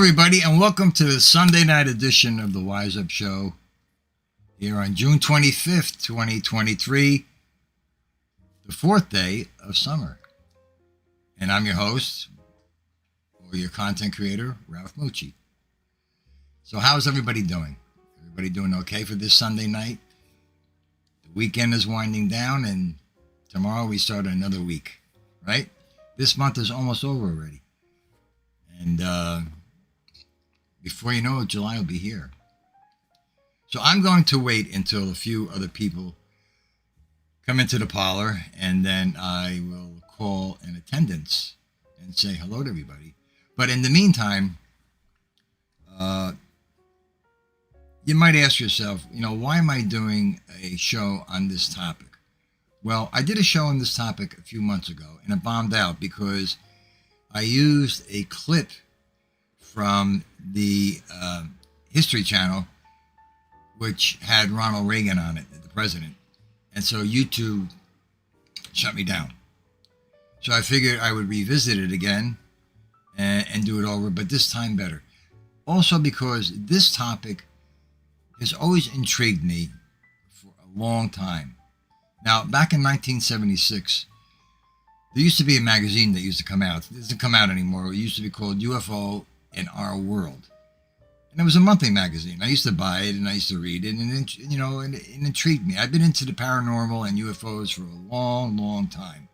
everybody, and welcome to the Sunday night edition of the Wise Up Show here on June 25th, 2023, the fourth day of summer. And I'm your host, or your content creator, Ralph Mucci. So how's everybody doing? Everybody doing okay for this Sunday night? The weekend is winding down, and tomorrow we start another week, right? This month is almost over already. And before you know it, July will be here. So I'm going to wait until a few other people come into the parlor, and then I will call an attendance and say hello to everybody. But in the meantime, you might ask yourself, why am I doing a show on this topic? Well, I did a show on this topic a few months ago, and it bombed out because I used a clip from the History Channel, which had Ronald Reagan on it, the president. And so YouTube shut me down. So I figured I would revisit it again and do it over, but this time better. Also because this topic has always intrigued me for a long time. Now, back in 1976, there used to be a magazine that used to come out. It doesn't come out anymore. It used to be called UFO in Our World. And it was a monthly magazine. I used to buy it and I used to read it, and it intrigued me. I've been into the paranormal and UFOs for a long, long time.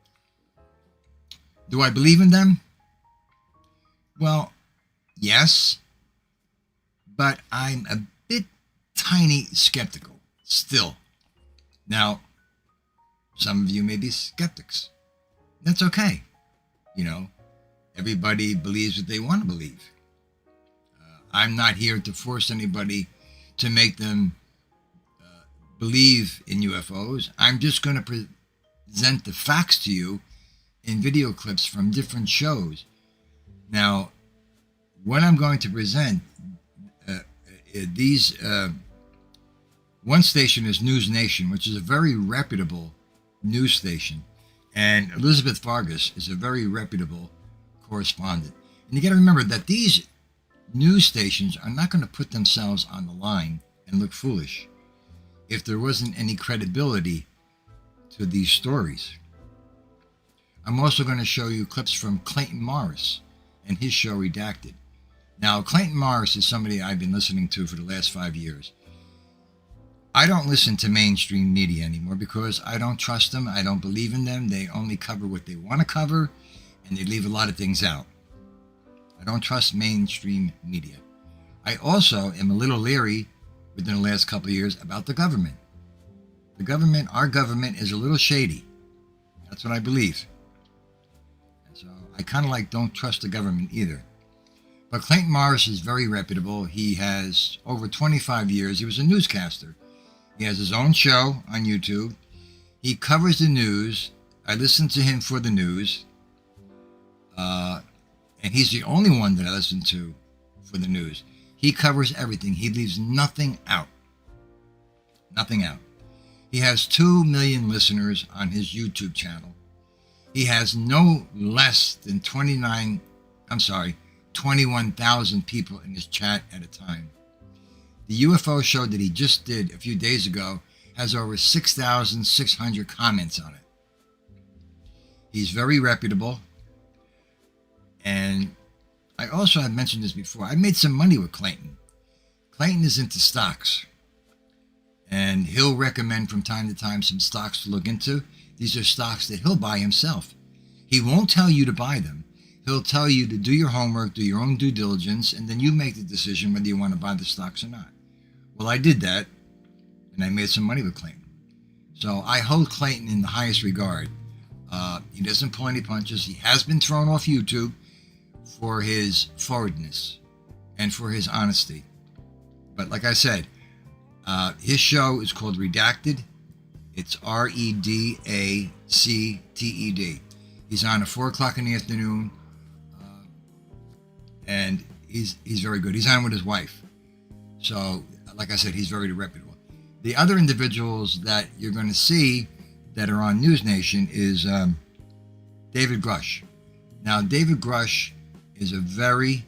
Do I believe in them? Well, yes, but I'm a bit tiny skeptical still. Now, some of you may be skeptics. That's okay. Everybody believes what they want to believe. I'm not here to force anybody to make them believe in UFOs. I'm just going to present the facts to you in video clips from different shows. Now, what I'm going to present, one station is News Nation, which is a very reputable news station. And Elizabeth Vargas is a very reputable correspondent. And you got to remember that these news stations are not going to put themselves on the line and look foolish if there wasn't any credibility to these stories. I'm also going to show you clips from Clayton Morris and his show Redacted. Now, Clayton Morris is somebody I've been listening to for the last 5 years. I don't listen to mainstream media anymore because I don't trust them. I don't believe in them. They only cover what they want to cover, and they leave a lot of things out. I don't trust mainstream media. I also am a little leery within the last couple of years about the government. Our government is a little shady. That's what I believe. And so I kind of don't trust the government either. But Clayton Morris is very reputable. He has over 25 years. He was a newscaster. He has his own show on YouTube. He covers the news. I listen to him for the news. And he's the only one that I listen to for the news. He covers everything. He leaves nothing out. Nothing out. He has 2 million listeners on his YouTube channel. He has no less than 21,000 people in his chat at a time. The UFO show that he just did a few days ago has over 6,600 comments on it. He's very reputable. And I also have mentioned this before. I made some money with Clayton. Clayton is into stocks. And he'll recommend from time to time some stocks to look into. These are stocks that he'll buy himself. He won't tell you to buy them. He'll tell you to do your homework, do your own due diligence, and then you make the decision whether you want to buy the stocks or not. Well, I did that, and I made some money with Clayton. So I hold Clayton in the highest regard. He doesn't pull any punches. He has been thrown off YouTube for his forwardness and for his honesty. But like I said, his show is called Redacted. It's REDACTED. He's on at 4 o'clock in the afternoon, and he's very good. He's on with his wife. So, like I said, he's very reputable. The other individuals that you're going to see that are on News Nation is David Grush. Now, David Grush is a very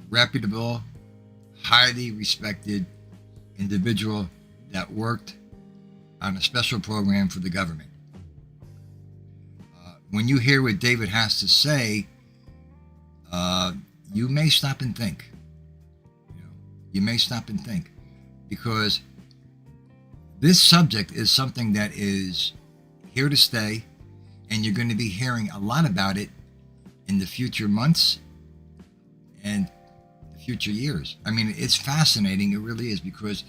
reputable, highly respected individual that worked on a special program for the government. When you hear what David has to say, you may stop and think. You may stop and think, because this subject is something that is here to stay, and you're going to be hearing a lot about it in the future months and the future years. I mean, it's fascinating. It really is, because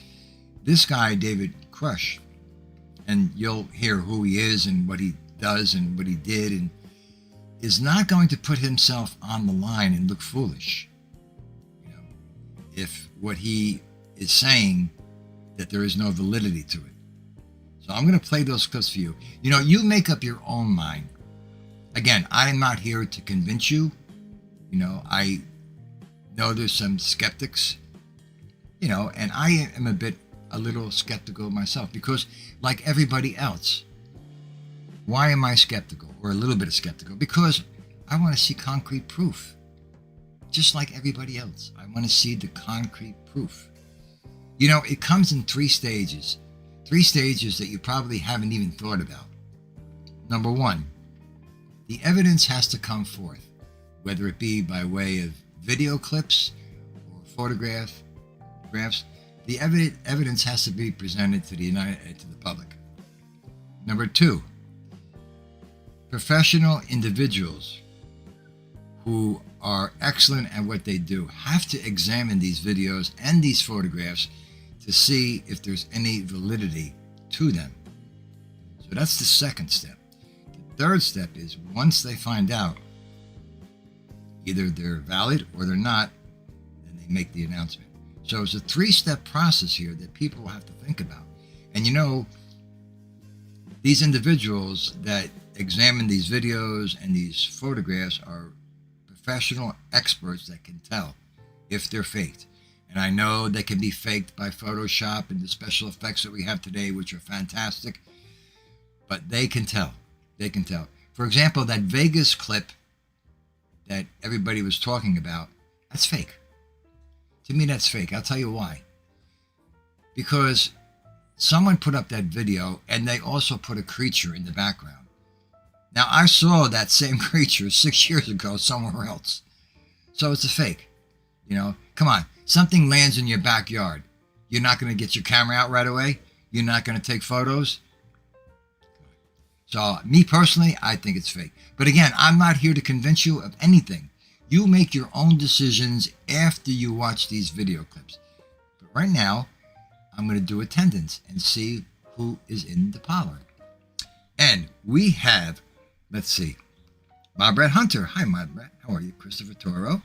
this guy, David Crush, and you'll hear who he is and what he does and what he did, and is not going to put himself on the line and look foolish. If what he is saying, that there is no validity to it. So I'm going to play those clips for you. You make up your own mind. Again, I am not here to convince you. I know there's some skeptics, and I am a little skeptical myself, because like everybody else, why am I skeptical, or a little bit of skeptical? Because I want to see concrete proof. Just like everybody else, I want to see the concrete proof. It comes in three stages that you probably haven't even thought about. Number one, the evidence has to come forth, whether it be by way of video clips or photographs. The evidence has to be presented to the public. Number two, professional individuals who are excellent at what they do have to examine these videos and these photographs to see if there's any validity to them. So that's the second step. The third step is, once they find out either they're valid or they're not, then they make the announcement. So it's a three-step process here that people will have to think about. And these individuals that examine these videos and these photographs are professional experts that can tell if they're faked. And I know they can be faked by Photoshop and the special effects that we have today, which are fantastic, but they can tell. They can tell. For example, that Vegas clip that everybody was talking about, that's fake. To me, that's fake. I'll tell you why. Because someone put up that video, and they also put a creature in the background. Now, I saw that same creature 6 years ago somewhere else. So it's a fake. Come on. Something lands in your backyard. You're not going to get your camera out right away? You're not going to take photos? So, me personally, I think it's fake. But again, I'm not here to convince you of anything. You make your own decisions after you watch these video clips. But right now, I'm going to do attendance and see who is in the parlor. And we have, let's see, My Brett Hunter. Hi, My Brett. How are you? Christopher Toro.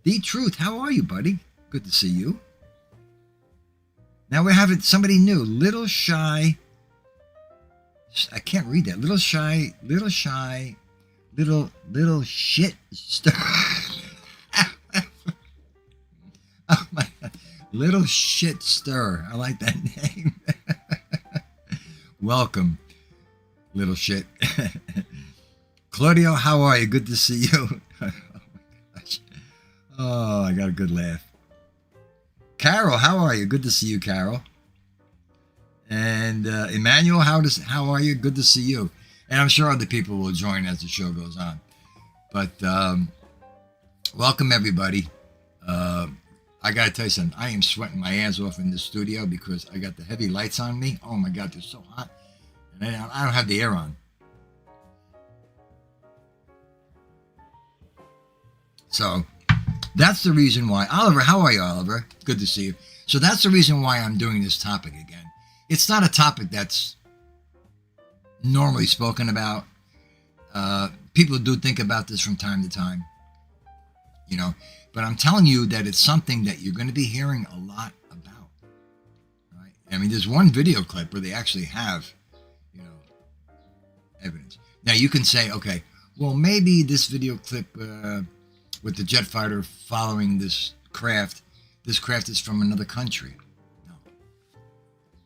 The Truth. How are you, buddy? Good to see you. Now we're having somebody new. Little Shy. I can't read that. Little Shit Stir. Oh my God. Little Shit Stir. I like that name. Welcome, Little Shit. Claudio, how are you? Good to see you. Oh my gosh. Oh, I got a good laugh. Carol, how are you? Good to see you, Carol. And Emmanuel, how are you? Good to see you. And I'm sure other people will join as the show goes on. But welcome, everybody. I got to tell you something. I am sweating my ass off in this studio because I got the heavy lights on me. Oh, my God, they're so hot. And I don't have the air on. So that's the reason why. Oliver, how are you, Oliver? Good to see you. So that's the reason why I'm doing this topic again. It's not a topic that's normally spoken about. People do think about this from time to time, but I'm telling you that it's something that you're going to be hearing a lot about. Right? I mean, there's one video clip where they actually have, evidence. Now you can say, okay, well, maybe this video clip with the jet fighter following this craft is from another country. No,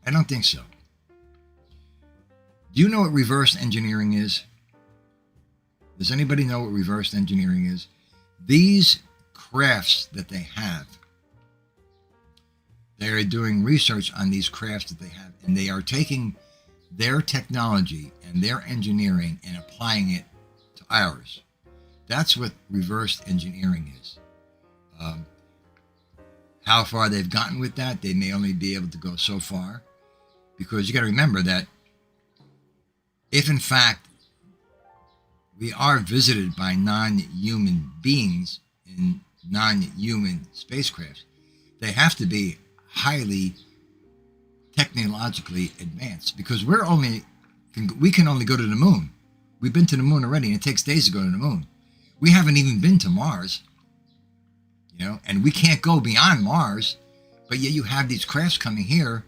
I don't think so. Do you know what reverse engineering is? Does anybody know what reverse engineering is? These crafts that they have. They are doing research on these crafts that they have, and they are taking their technology and their engineering and applying it to ours. That's what reverse engineering is. How far they've gotten with that, they may only be able to go so far, because you got to remember that if in fact we are visited by non-human beings in non-human spacecrafts, they have to be highly technologically advanced, because we can only go to the moon. We've been to the moon already, and it takes days to go to the moon. We haven't even been to Mars, and we can't go beyond Mars, but yet you have these crafts coming here.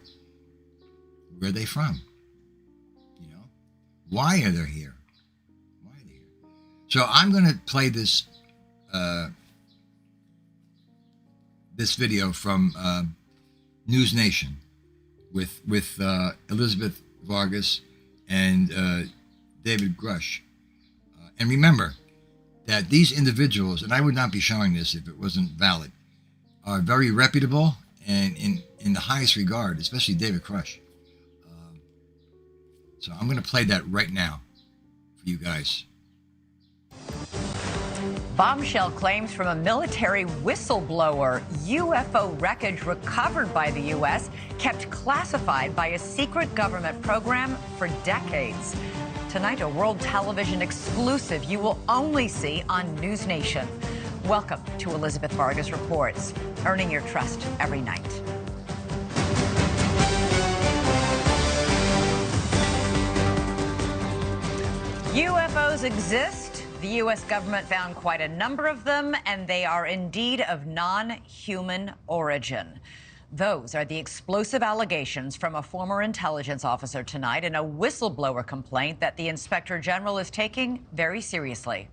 Where are they from? Why are they here? So I'm going to play this this video from News Nation with Elizabeth Vargas and David Grush. And remember that these individuals, and I would not be showing this if it wasn't valid, are very reputable and in the highest regard, especially David Grush. So I'm going to play that right now for you guys. Bombshell claims from a military whistleblower. UFO wreckage recovered by the U.S. kept classified by a secret government program for decades. Tonight, a world television exclusive you will only see on News Nation. Welcome to Elizabeth Vargas Reports, earning your trust every night. UFOs exist. The U.S. government found quite a number of them, and they are indeed of non-human origin. Those are the explosive allegations from a former intelligence officer tonight in a whistleblower complaint that the Inspector General is taking very seriously.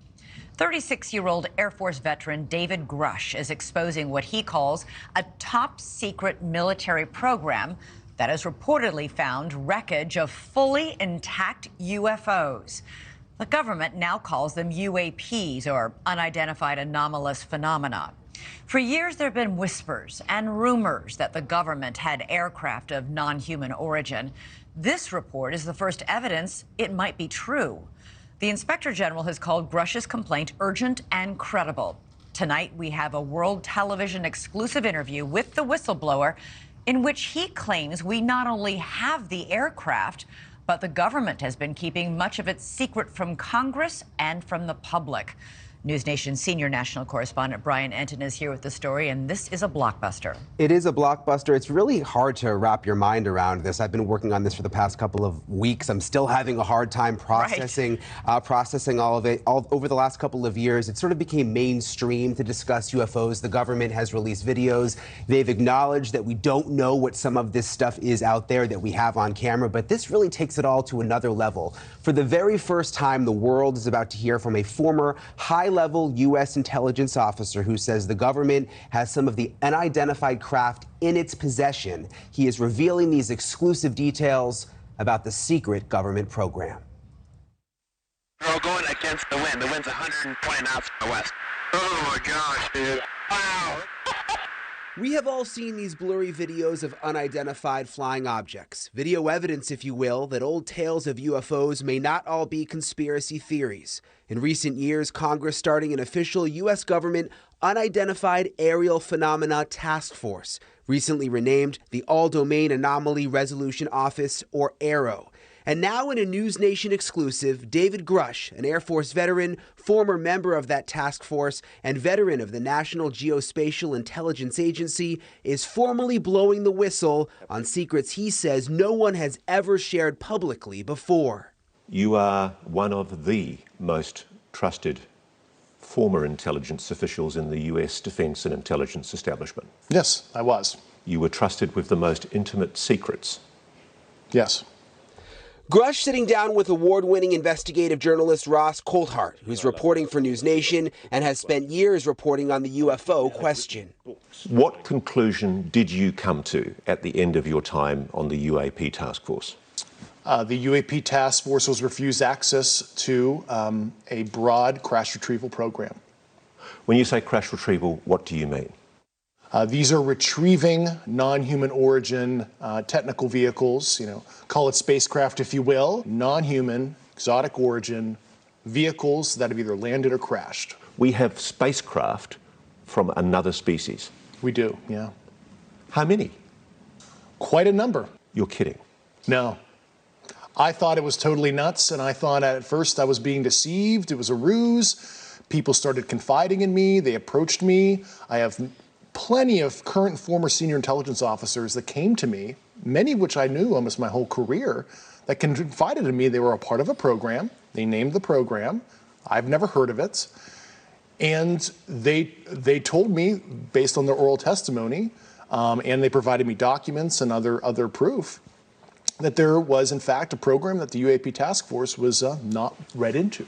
36-year-old Air Force veteran David Grush is exposing what he calls a top-secret military program that has reportedly found wreckage of fully intact UFOs. The government now calls them UAPs, or unidentified anomalous phenomena. For years, there have been whispers and rumors that the government had aircraft of non-human origin. This report is the first evidence it might be true. The Inspector General has called Grush's complaint urgent and credible. Tonight, we have a world television exclusive interview with the whistleblower in which he claims we not only have the aircraft, but the government has been keeping much of its secret from Congress and from the public. News Nation senior national correspondent Brian Enton is here with the story, and this is a blockbuster. It is a blockbuster. It's really hard to wrap your mind around this. I've been working on this for the past couple of weeks. I'm still having a hard time processing all of it. Over the last couple of years, it sort of became mainstream to discuss UFOs. The government has released videos. They've acknowledged that we don't know what some of this stuff is out there that we have on camera, but this really takes it all to another level. For the very first time, the world is about to hear from a former high-level U.S. intelligence officer who says the government has some of the unidentified craft in its possession. He is revealing these exclusive details about the secret government program. We're all going against the wind. The wind's 120 knots from the west. Oh my gosh, dude. Wow. We have all seen these blurry videos of unidentified flying objects. Video evidence, if you will, that old tales of UFOs may not all be conspiracy theories. In recent years, Congress starting an official U.S. government Unidentified Aerial Phenomena Task Force, recently renamed the All-Domain Anomaly Resolution Office, or AARO. And now in a News Nation exclusive, David Grush, an Air Force veteran, former member of that task force, and veteran of the National Geospatial Intelligence Agency, is formally blowing the whistle on secrets he says no one has ever shared publicly before. You are one of the most trusted former intelligence officials in the U.S. defense and intelligence establishment. Yes, I was. You were trusted with the most intimate secrets. Yes. Grush sitting down with award-winning investigative journalist Ross Coulthart, who's reporting for News Nation and has spent years reporting on the UFO question. What conclusion did you come to at the end of your time on the UAP task force? The UAP task force was refused access to a broad crash retrieval program. When you say crash retrieval, what do you mean? These are retrieving non-human origin technical vehicles, call it spacecraft if you will, non-human, exotic origin vehicles that have either landed or crashed. We have spacecraft from another species. We do, yeah. How many? Quite a number. You're kidding. No. I thought it was totally nuts, and I thought at first I was being deceived. It was a ruse. People started confiding in me. They approached me. I have plenty of current and former senior intelligence officers that came to me, many of which I knew almost my whole career, that confided in me they were a part of a program. They named the program. I've never heard of it. And they told me, based on their oral testimony, and they provided me documents and other proof, that there was, in fact, a program that the UAP task force was not read into.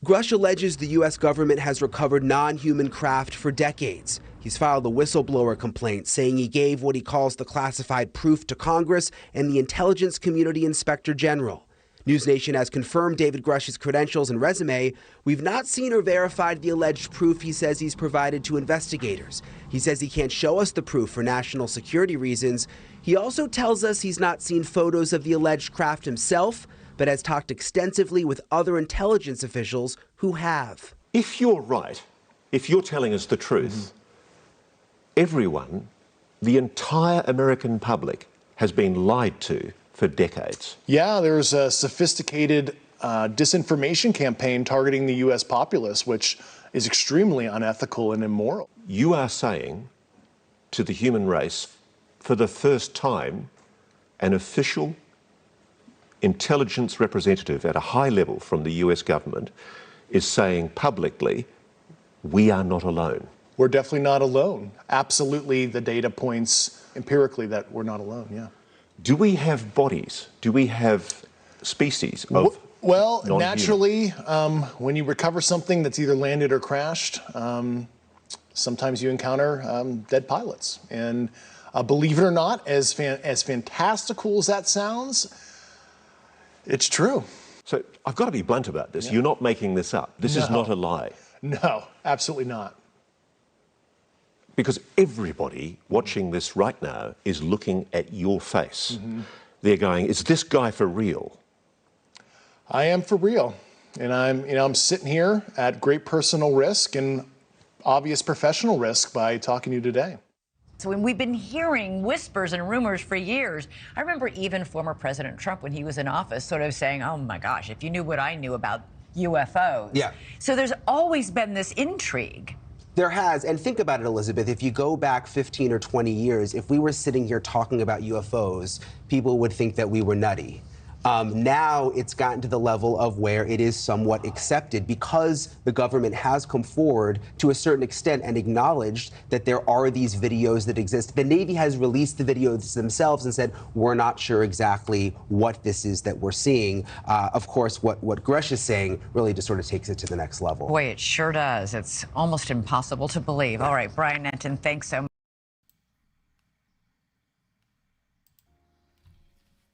Grush alleges the U.S. government has recovered non-human craft for decades. He's filed a whistleblower complaint saying he gave what he calls the classified proof to Congress and the Intelligence Community Inspector General. News Nation has confirmed David Grush's credentials and resume. We've not seen or verified the alleged proof he says he's provided to investigators. He says he can't show us the proof for national security reasons. He also tells us he's not seen photos of the alleged craft himself, but has talked extensively with other intelligence officials who have. If you're right, if you're telling us the truth, everyone, the entire American public, has been lied to for decades. Yeah, there's a sophisticated disinformation campaign targeting the U.S. populace, which is extremely unethical and immoral. You are saying to the human race, for the first time, an official intelligence representative at a high level from the US government is saying publicly, we are not alone. We're definitely not alone. Absolutely, the data points empirically that we're not alone, yeah. Do we have bodies? Do we have species of Well, non-human? naturally, when you recover something that's either landed or crashed, sometimes you encounter dead pilots. And believe it or not, as fantastical as that sounds, it's true. So I've got to be blunt about this. Yeah. You're not making this up. This is not a lie. No, absolutely not. Because everybody watching this right now is looking at your face. They're going, is this guy for real? I am for real. And I'm sitting here at great personal risk and obvious professional risk by talking to you today. So when we've been hearing whispers and rumors for years, I remember even former President Trump, when he was in office, sort of saying, oh my gosh, if you knew what I knew about UFOs. Yeah. So there's always been this intrigue. There has, and think about it, Elizabeth, if you go back 15 or 20 years, if we were sitting here talking about UFOs, people would think that we were nutty. Now it's gotten to the level of where it is somewhat accepted because the government has come forward to a certain extent and acknowledged that there are these videos that exist. The Navy has released the videos themselves and said, we're not sure exactly what this is that we're seeing. Of course, what Grush is saying really just sort of takes it to the next level. Boy, it sure does. It's almost impossible to believe. All right, Brian Nenton, thanks so much.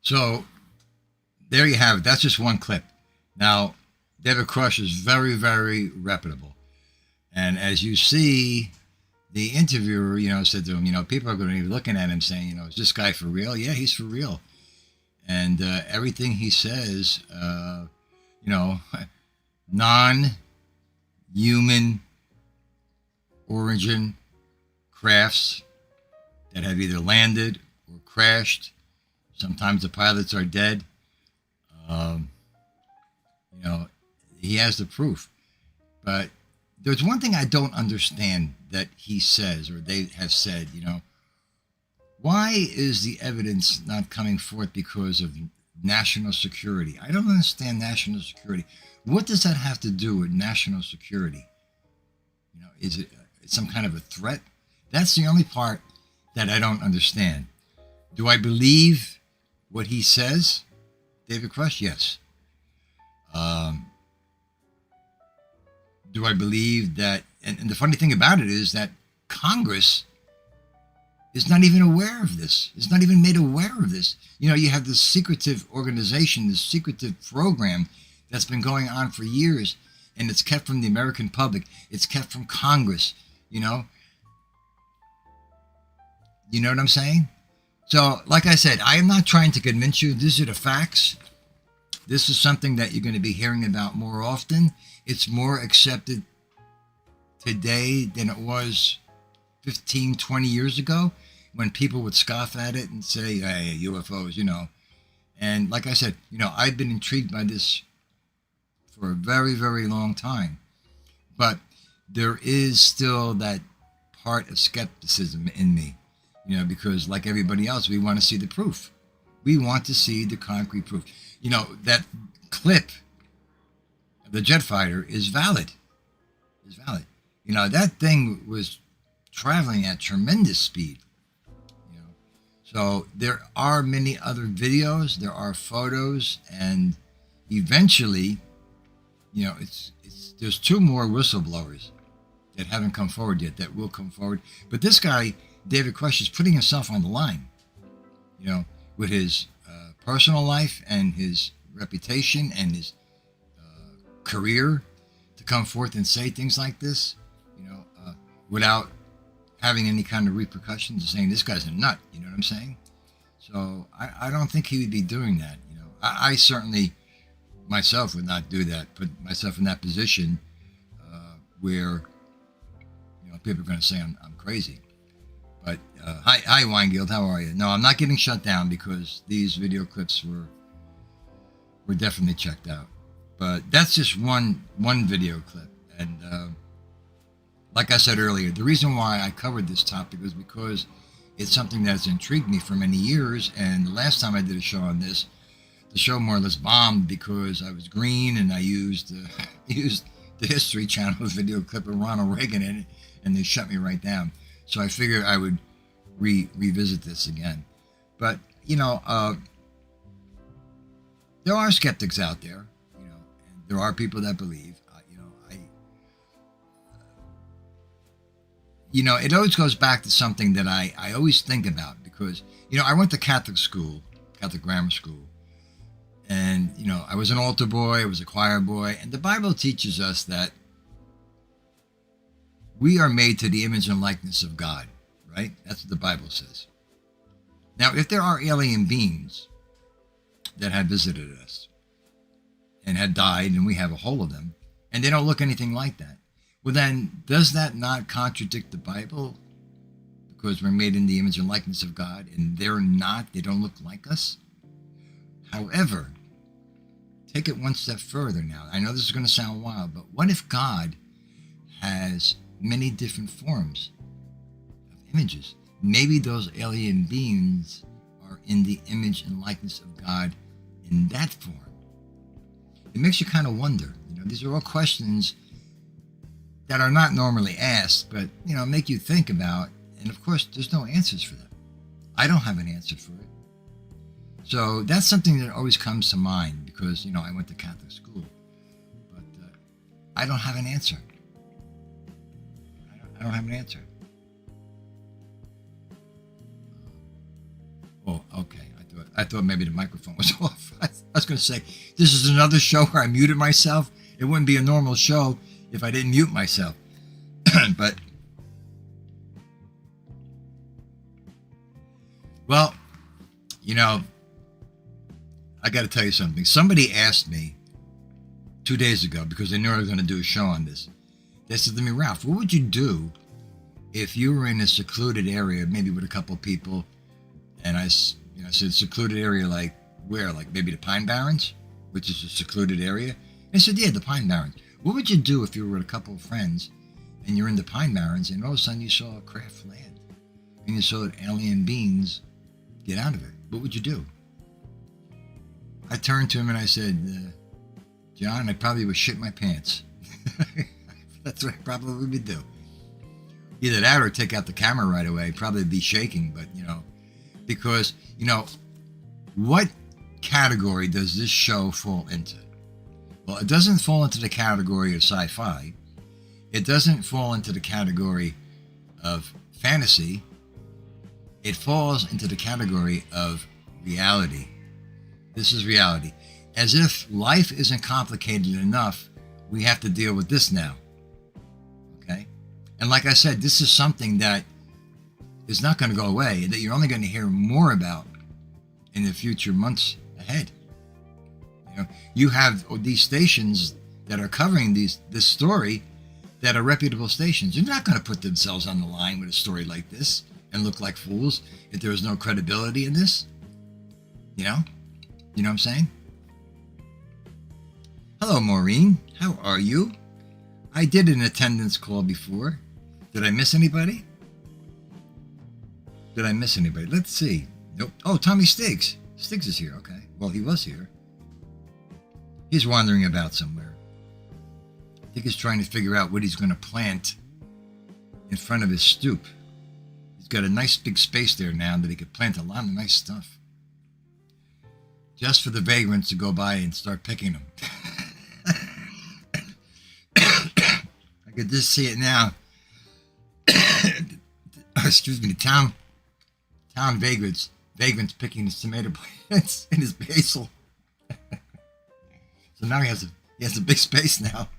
So there you have it. That's just one clip. Now, David Grush is very, very reputable. And as you see, the interviewer, said to him, people are going to be looking at him saying, is this guy for real? Yeah, he's for real. And everything he says, non-human origin crafts that have either landed or crashed. Sometimes the pilots are dead. He has the proof. But there's one thing I don't understand that he says, or they have said, why is the evidence not coming forth because of national security? I don't understand national security. What does that have to do with national security? Is it some kind of a threat? That's the only part that I don't understand. Do I believe what he says, David Grush? Yes. Do I believe that, and the funny thing about it is that Congress is not even aware of this. It's not even made aware of this. You have this secretive organization, this secretive program that's been going on for years, and it's kept from the American public. It's kept from Congress, you know? You know what I'm saying? So, like I said, I am not trying to convince you. These are the facts. This is something that you're going to be hearing about more often. It's more accepted today than it was 15, 20 years ago when people would scoff at it and say, hey, UFOs, you know. And like I said, you know, I've been intrigued by this for a very, very long time. But there is still that part of skepticism in me, you know, because like everybody else, we want to see the proof. We want to see the concrete proof. You know, that clip of the jet fighter is valid. Is valid. You know, that thing was traveling at tremendous speed. You know, so there are many other videos, there are photos, and eventually, you know, there's 2 more whistleblowers that haven't come forward yet that will come forward. But this guy, David Koresh, is putting himself on the line, you know, with his personal life and his reputation and his career to come forth and say things like this, you know, without having any kind of repercussions of saying this guy's a nut, you know what I'm saying? So I don't think he would be doing that, you know. I certainly myself would not do that, put myself in that position where, you know, people are going to say I'm crazy. But hi Weingild, how are you? No, I'm not getting shut down because these video clips were definitely checked out. But that's just one video clip. And like I said earlier, the reason why I covered this topic was because it's something that's intrigued me for many years. And the last time I did a show on this, the show more or less bombed because I was green and I used the History Channel video clip of Ronald Reagan in it, and they shut me right down. So I figured I would revisit this again. But, you know, there are skeptics out there, you know, and there are people that believe, you know, it always goes back to something that I always think about because, you know, I went to Catholic school, Catholic grammar school, and, you know, I was an altar boy, I was a choir boy, and the Bible teaches us that we are made to the image and likeness of God, right? That's what the Bible says. Now, if there are alien beings that have visited us and had died, and we have a whole of them, and they don't look anything like that, well then, does that not contradict the Bible? Because we're made in the image and likeness of God, and they're not, they don't look like us? However, take it one step further now. I know this is going to sound wild, but what if God has many different forms of images? Maybe those alien beings are in the image and likeness of God in that form. It makes you kind of wonder. You know, these are all questions that are not normally asked, but, you know, make you think about. And of course, there's no answers for them. I don't have an answer for it. So that's something that always comes to mind because, you know, I went to Catholic school, but I don't have an answer. I don't have an answer. Oh, okay. I thought maybe the microphone was off. I was going to say, this is another show where I muted myself. It wouldn't be a normal show if I didn't mute myself. But, well, you know, I got to tell you something. Somebody asked me 2 days ago, because they knew I was going to do a show on this. They said to me, Ralph, what would you do if you were in a secluded area, maybe with a couple of people? And I said, secluded area like where? Like maybe the Pine Barrens, which is a secluded area? And I said, yeah, the Pine Barrens. What would you do if you were with a couple of friends and you're in the Pine Barrens and all of a sudden you saw a craft land and you saw alien beings get out of it? What would you do? I turned to him and I said, John, I probably would shit my pants. That's what I probably would do. Either that or take out the camera right away. Probably be shaking, but, you know, because, you know, what category does this show fall into? Well, it doesn't fall into the category of sci-fi. It doesn't fall into the category of fantasy. It falls into the category of reality. This is reality. As if life isn't complicated enough we have to deal with this now. Okay? And like I said, this is something that is not going to go away, that you're only going to hear more about in the future months ahead. You know, you have these stations that are covering this story that are reputable stations. They're not going to put themselves on the line with a story like this and look like fools if there is no credibility in this. You know what I'm saying? Hello, Maureen. How are you? I did an attendance call before. Did I miss anybody? Let's see. Nope. Oh, Tommy Stiggs. Stiggs is here. Okay. Well, he was here. He's wandering about somewhere. I think he's trying to figure out what he's going to plant in front of his stoop. He's got a nice big space there now that he could plant a lot of nice stuff. Just for the vagrants to go by and start picking them. I could just see it now. Excuse me, the town vagrants picking his tomato plants and his basil. So now he has a big space now.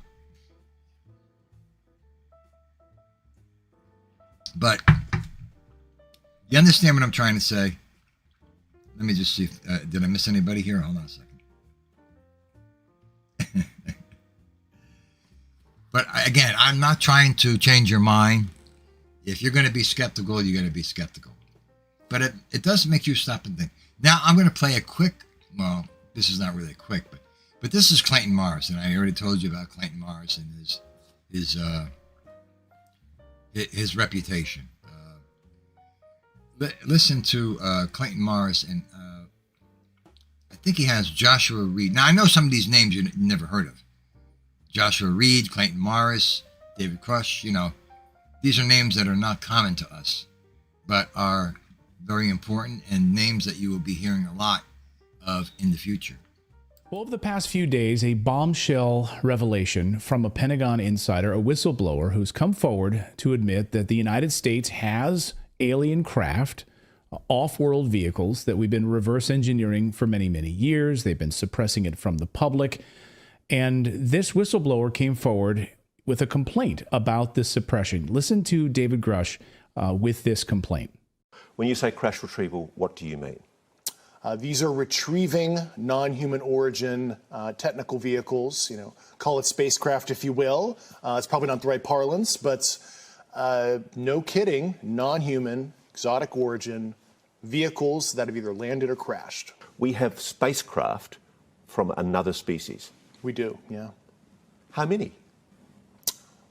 But you understand what I'm trying to say? Let me just see if, did I miss anybody here? Hold on a second. But again, I'm not trying to change your mind. If you're going to be skeptical, you're going to be skeptical. But it does make you stop and think. Now, I'm going to play a quick, well, this is not really quick, but this is Clayton Morris, and I already told you about Clayton Morris and his reputation. Listen to Clayton Morris, and I think he has Joshua Reid. Now, I know some of these names you never heard of. Joshua Reid, Clayton Morris, David Crush, these are names that are not common to us, but are very important and names that you will be hearing a lot of in the future. Well, over the past few days, a bombshell revelation from a Pentagon insider, a whistleblower, who's come forward to admit that the United States has alien craft, off-world vehicles that we've been reverse engineering for many, many years. They've been suppressing it from the public. And this whistleblower came forward with a complaint about this suppression. Listen to David Grush with this complaint. When you say crash retrieval, what do you mean? These are retrieving non-human origin technical vehicles, call it spacecraft if you will. It's probably not the right parlance, but no kidding, non-human, exotic origin vehicles that have either landed or crashed. We have spacecraft from another species. We do, yeah. How many?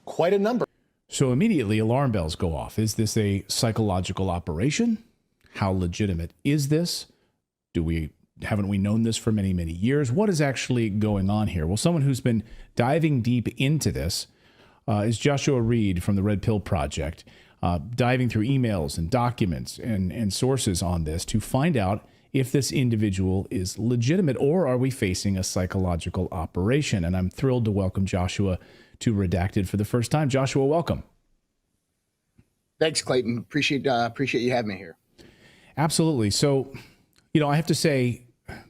Quite a number. So immediately alarm bells go off. Is this a psychological operation? How legitimate is this? Haven't we known this for many, many years? What is actually going on here? Well, someone who's been diving deep into this is Joshua Reid from the Red Pill Project, diving through emails and documents and sources on this to find out if this individual is legitimate or are we facing a psychological operation. And I'm thrilled to welcome Joshua to Redacted for the first time. Joshua, welcome. Thanks, Clayton. Appreciate you having me here. Absolutely. So, I have to say,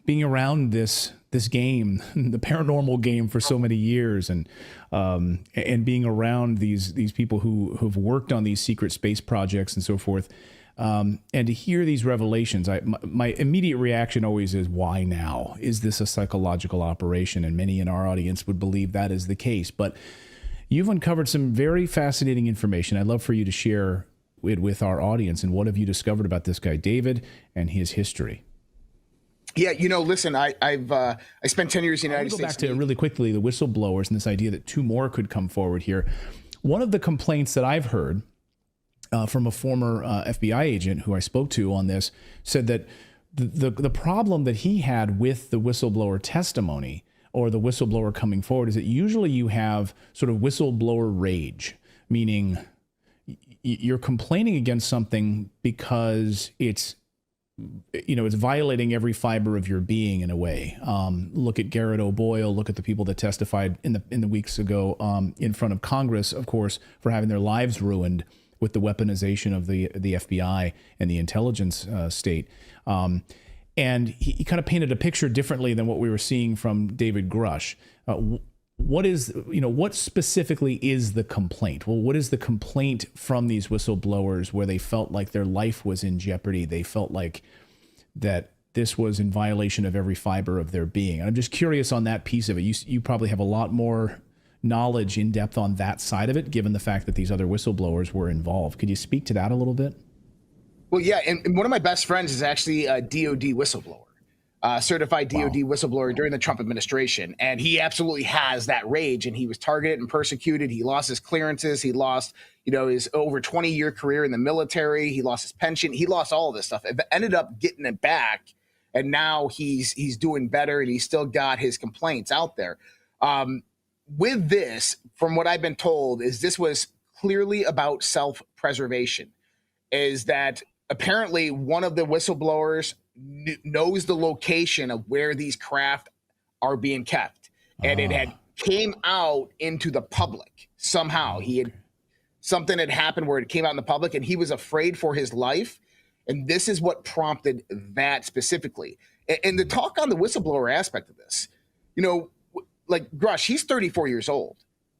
being around this game, the paranormal game, for so many years, and being around these people who've worked on these secret space projects and so forth, and to hear these revelations, my immediate reaction always is, why now? Is this a psychological operation? And many in our audience would believe that is the case. But you've uncovered some very fascinating information. I'd love for you to share it with our audience. And what have you discovered about this guy, David, and his history? Yeah, listen, I spent 10 years in the United States. Go back to really quickly the whistleblowers and this idea that two more could come forward here. One of the complaints that I've heard from a former FBI agent who I spoke to on this said that the problem that he had with the whistleblower testimony or the whistleblower coming forward is that usually you have sort of whistleblower rage, meaning you're complaining against something because it's violating every fiber of your being in a way. Look at Garrett O'Boyle. Look at the people that testified in the weeks ago in front of Congress, of course, for having their lives ruined with the weaponization of the FBI and the intelligence state. And he kind of painted a picture differently than what we were seeing from David Grush. what is, what specifically is the complaint? Well, what is the complaint from these whistleblowers where they felt like their life was in jeopardy? They felt like that this was in violation of every fiber of their being. I'm just curious on that piece of it. You probably have a lot more knowledge in depth on that side of it, given the fact that these other whistleblowers were involved. Could you speak to that a little bit? Well, yeah, and one of my best friends is actually a DOD whistleblower. Certified DOD whistleblower during the Trump administration. And he absolutely has that rage, and he was targeted and persecuted. He lost his clearances. He lost, his over 20-year career in the military. He lost his pension. He lost all of this stuff. It ended up getting it back. And now he's doing better, and he's still got his complaints out there. With this, from what I've been told, is this was clearly about self-preservation, is that apparently one of the whistleblowers knows the location of where these craft are being kept, and it had came out into the public somehow. Something had happened where it came out in the public, and he was afraid for his life, and this is what prompted that specifically. And the talk on the whistleblower aspect of this, like Grush, he's 34 years old.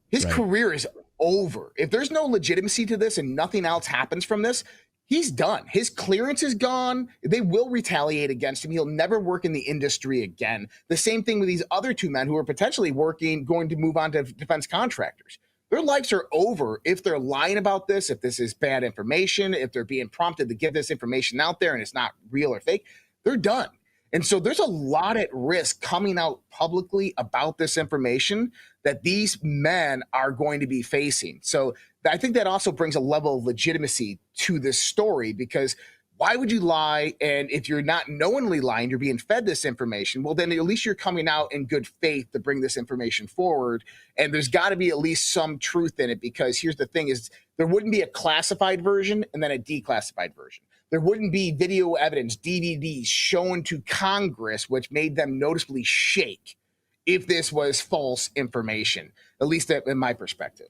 His career is over. If there's no legitimacy to this and nothing else happens from this, he's done. His clearance is gone. They will retaliate against him. He'll never work in the industry again. The same thing with these other two men who are potentially going to move on to defense contractors. Their lives are over if they're lying about this, if this is bad information, if they're being prompted to give this information out there and it's not real or fake. They're done. And so there's a lot at risk coming out publicly about this information that these men are going to be facing. So I think that also brings a level of legitimacy to this story, because why would you lie? And if you're not knowingly lying, you're being fed this information, well, then at least you're coming out in good faith to bring this information forward. And there's got to be at least some truth in it, because here's the thing is there wouldn't be a classified version and then a declassified version. There wouldn't be video evidence, DVDs shown to Congress, which made them noticeably shake if this was false information, at least in my perspective.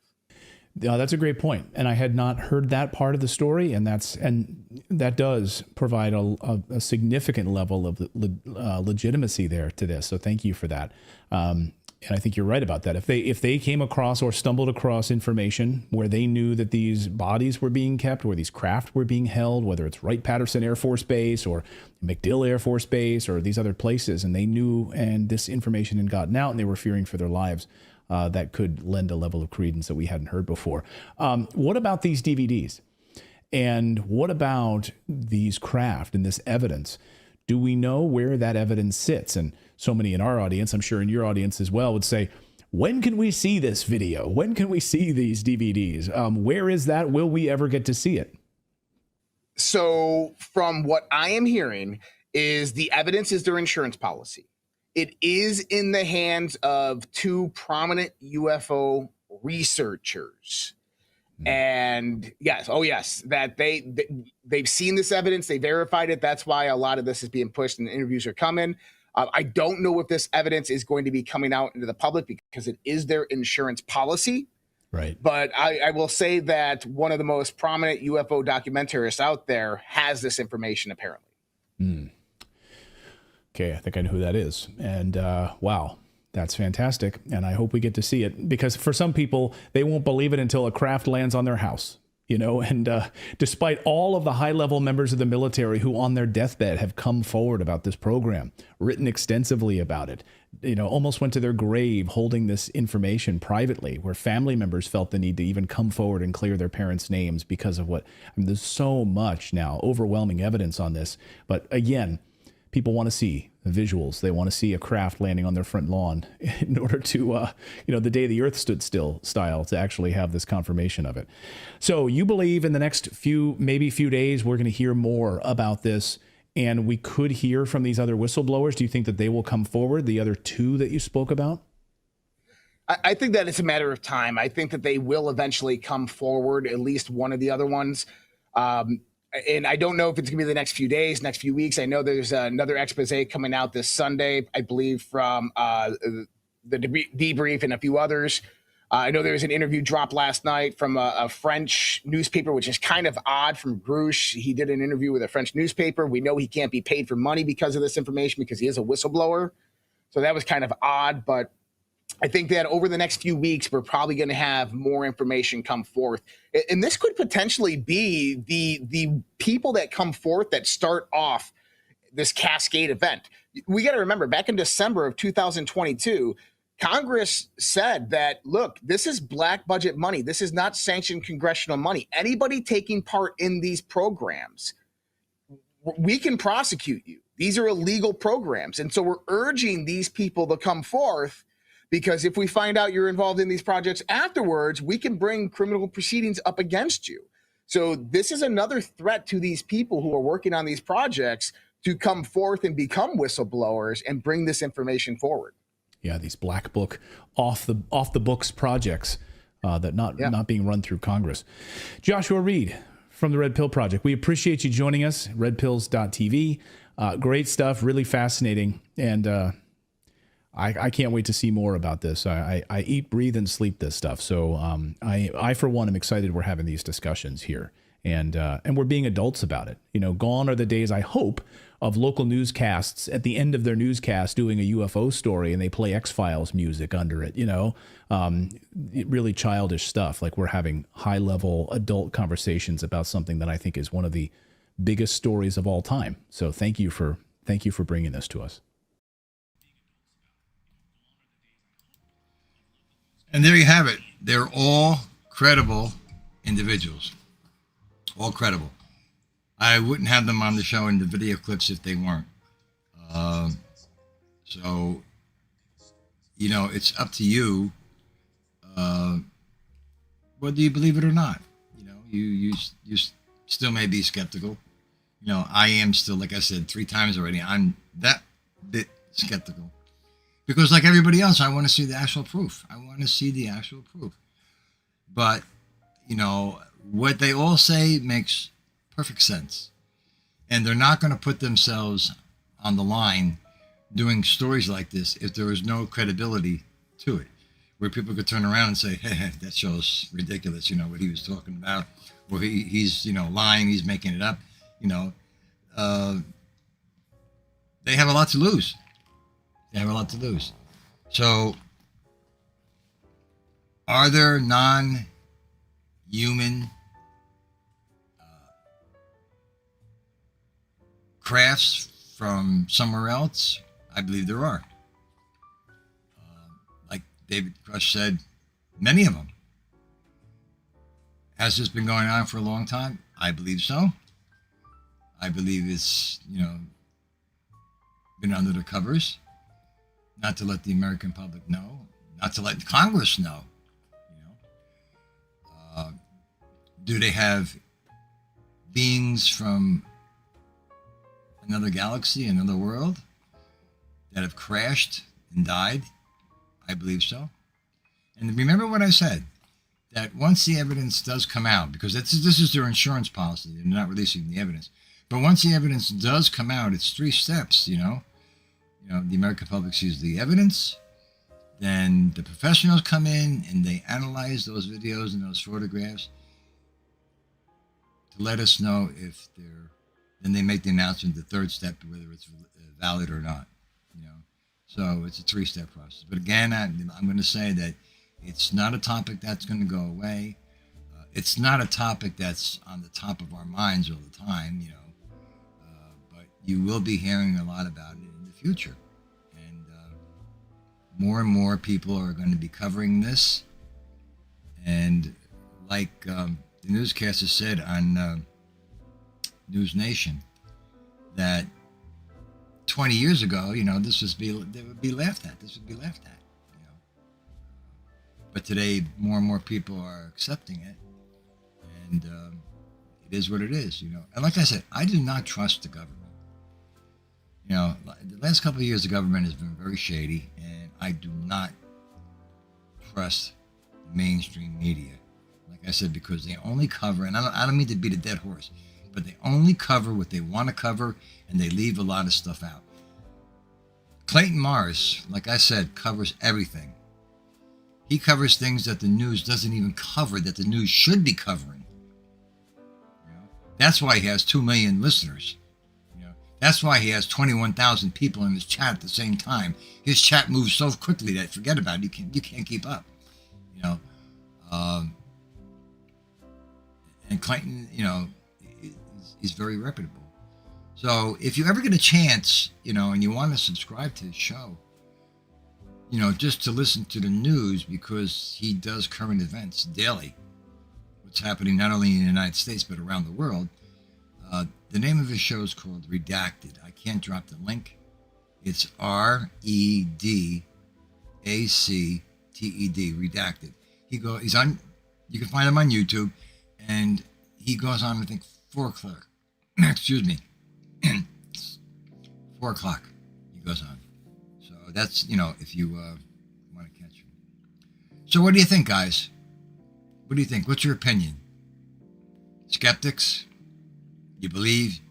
That's a great point. And I had not heard that part of the story. And that does provide a significant level of legitimacy there to this. So thank you for that. And I think you're right about that. If they came across or stumbled across information where they knew that these bodies were being kept, where these craft were being held, whether it's Wright-Patterson Air Force Base or MacDill Air Force Base or these other places, and they knew and this information had gotten out and they were fearing for their lives, that could lend a level of credence that we hadn't heard before. What about these DVDs? And what about these craft and this evidence? Do we know where that evidence sits? And so many in our audience, I'm sure in your audience as well, would say, when can we see this video? When can we see these DVDs? Where is that? Will we ever get to see it? So from what I am hearing is the evidence is their insurance policy. It is in the hands of two prominent UFO researchers. And yes, that they've seen this evidence, they verified it. That's why a lot of this is being pushed and interviews are coming. I don't know if this evidence is going to be coming out into the public because it is their insurance policy. Right. But I will say that one of the most prominent UFO documentarists out there has this information apparently. Okay, I think I know who that is. And wow. That's fantastic. And I hope we get to see it, because for some people, they won't believe it until a craft lands on their house, and despite all of the high level members of the military who on their deathbed have come forward about this program, written extensively about it, almost went to their grave holding this information privately, where family members felt the need to even come forward and clear their parents' names because of there's so much now, overwhelming evidence on this. But again, people want to see the visuals. They want to see a craft landing on their front lawn in order to, the day the earth stood still style, to actually have this confirmation of it. So you believe in the next few days, we're going to hear more about this, and we could hear from these other whistleblowers. Do you think that they will come forward, the other two that you spoke about? I think that it's a matter of time. I think that they will eventually come forward, at least one of the other ones. And I don't know if it's going to be the next few days, next few weeks. I know there's another expose coming out this Sunday, I believe, from the Debrief and a few others. I know there was an interview dropped last night from a French newspaper, which is kind of odd, from Grush. He did an interview with a French newspaper. We know he can't be paid for money because of this information, because he is a whistleblower. So that was kind of odd. But I think that over the next few weeks, we're probably going to have more information come forth. And this could potentially be the people that come forth that start off this cascade event. We got to remember, back in December of 2022, Congress said that, look, this is black budget money. This is not sanctioned congressional money. Anybody taking part in these programs, we can prosecute you. These are illegal programs. And so we're urging these people to come forth, because if we find out you're involved in these projects afterwards, we can bring criminal proceedings up against you. So this is another threat to these people who are working on these projects to come forth and become whistleblowers and bring this information forward. Yeah, these black book off the books projects that not being run through Congress. Joshua Reid from the Red Pill Project. We appreciate you joining us. Redpills.tv. Great stuff, really fascinating, and I can't wait to see more about this. I eat, breathe, and sleep this stuff. So I for one am excited we're having these discussions here, and we're being adults about it. You know, gone are the days, I hope, of local newscasts at the end of their newscast doing a UFO story and they play X-Files music under it. You know, really childish stuff. Like, we're having high-level adult conversations about something that I think is one of the biggest stories of all time. So thank you for bringing this to us. And there you have it. They're all credible individuals. All credible. I wouldn't have them on the show in the video clips if they weren't. So, you know, it's up to you whether you believe it or not. You know, you still may be skeptical. You know, I am still, like I said 3 times already, I'm that bit skeptical. Because like everybody else, I want to see the actual proof. But, you know, what they all say makes perfect sense. And they're not going to put themselves on the line doing stories like this if there is no credibility to it. Where people could turn around and say, hey, that show's ridiculous, you know, what he was talking about. Or he's, you know, lying, he's making it up. You know, they have a lot to lose. So, are there non-human crafts from somewhere else? I believe there are. Like David Crush said, many of them. Has this been going on for a long time? I believe so. I believe it's, you know, been under the covers, not to let the American public know, not to let Congress know. You know, do they have beings from another galaxy, another world, that have crashed and died? I believe so. And remember what I said, that once the evidence does come out, because this is their insurance policy, they're not releasing the evidence. But once the evidence does come out, it's 3 steps, you know. You know, the American public sees the evidence, then the professionals come in and they analyze those videos and those photographs to let us know if they're, then they make the announcement, the 3rd step, whether it's valid or not, you know. So it's a 3-step process. But again, I'm going to say that it's not a topic that's going to go away. It's not a topic that's on the top of our minds all the time, you know. But you will be hearing a lot about it in the future. And more and more people are going to be covering this. And like the newscaster said on News Nation, that 20 years ago, you know, they would be laughed at. You know. But today, more and more people are accepting it. And it is what it is, you know. And like I said, I do not trust the government. You know, the last couple of years, the government has been very shady, and I do not trust the mainstream media. Like I said, because they only cover, and I don't mean to beat a dead horse, but they only cover what they want to cover, and they leave a lot of stuff out. Clayton Morris, like I said, covers everything. He covers things that the news doesn't even cover, that the news should be covering. You know? That's why he has 2 million listeners. You know? That's why he has 21,000 people in his chat at the same time. His chat moves so quickly that forget about it. You can't keep up. You know, and Clayton, you know, is very reputable. So if you ever get a chance, you know, and you want to subscribe to his show, you know, just to listen to the news, because he does current events daily, what's happening not only in the United States but around the world. The name of his show is called Redacted. I can't drop the link. It's REDACTED. Redacted. He's on. You can find him on YouTube, and he goes on, I think, 4 o'clock. Excuse me. 4 o'clock. He goes on. So that's, you know, if you want to catch him. So what do you think, guys? What do you think? What's your opinion? Skeptics? You believe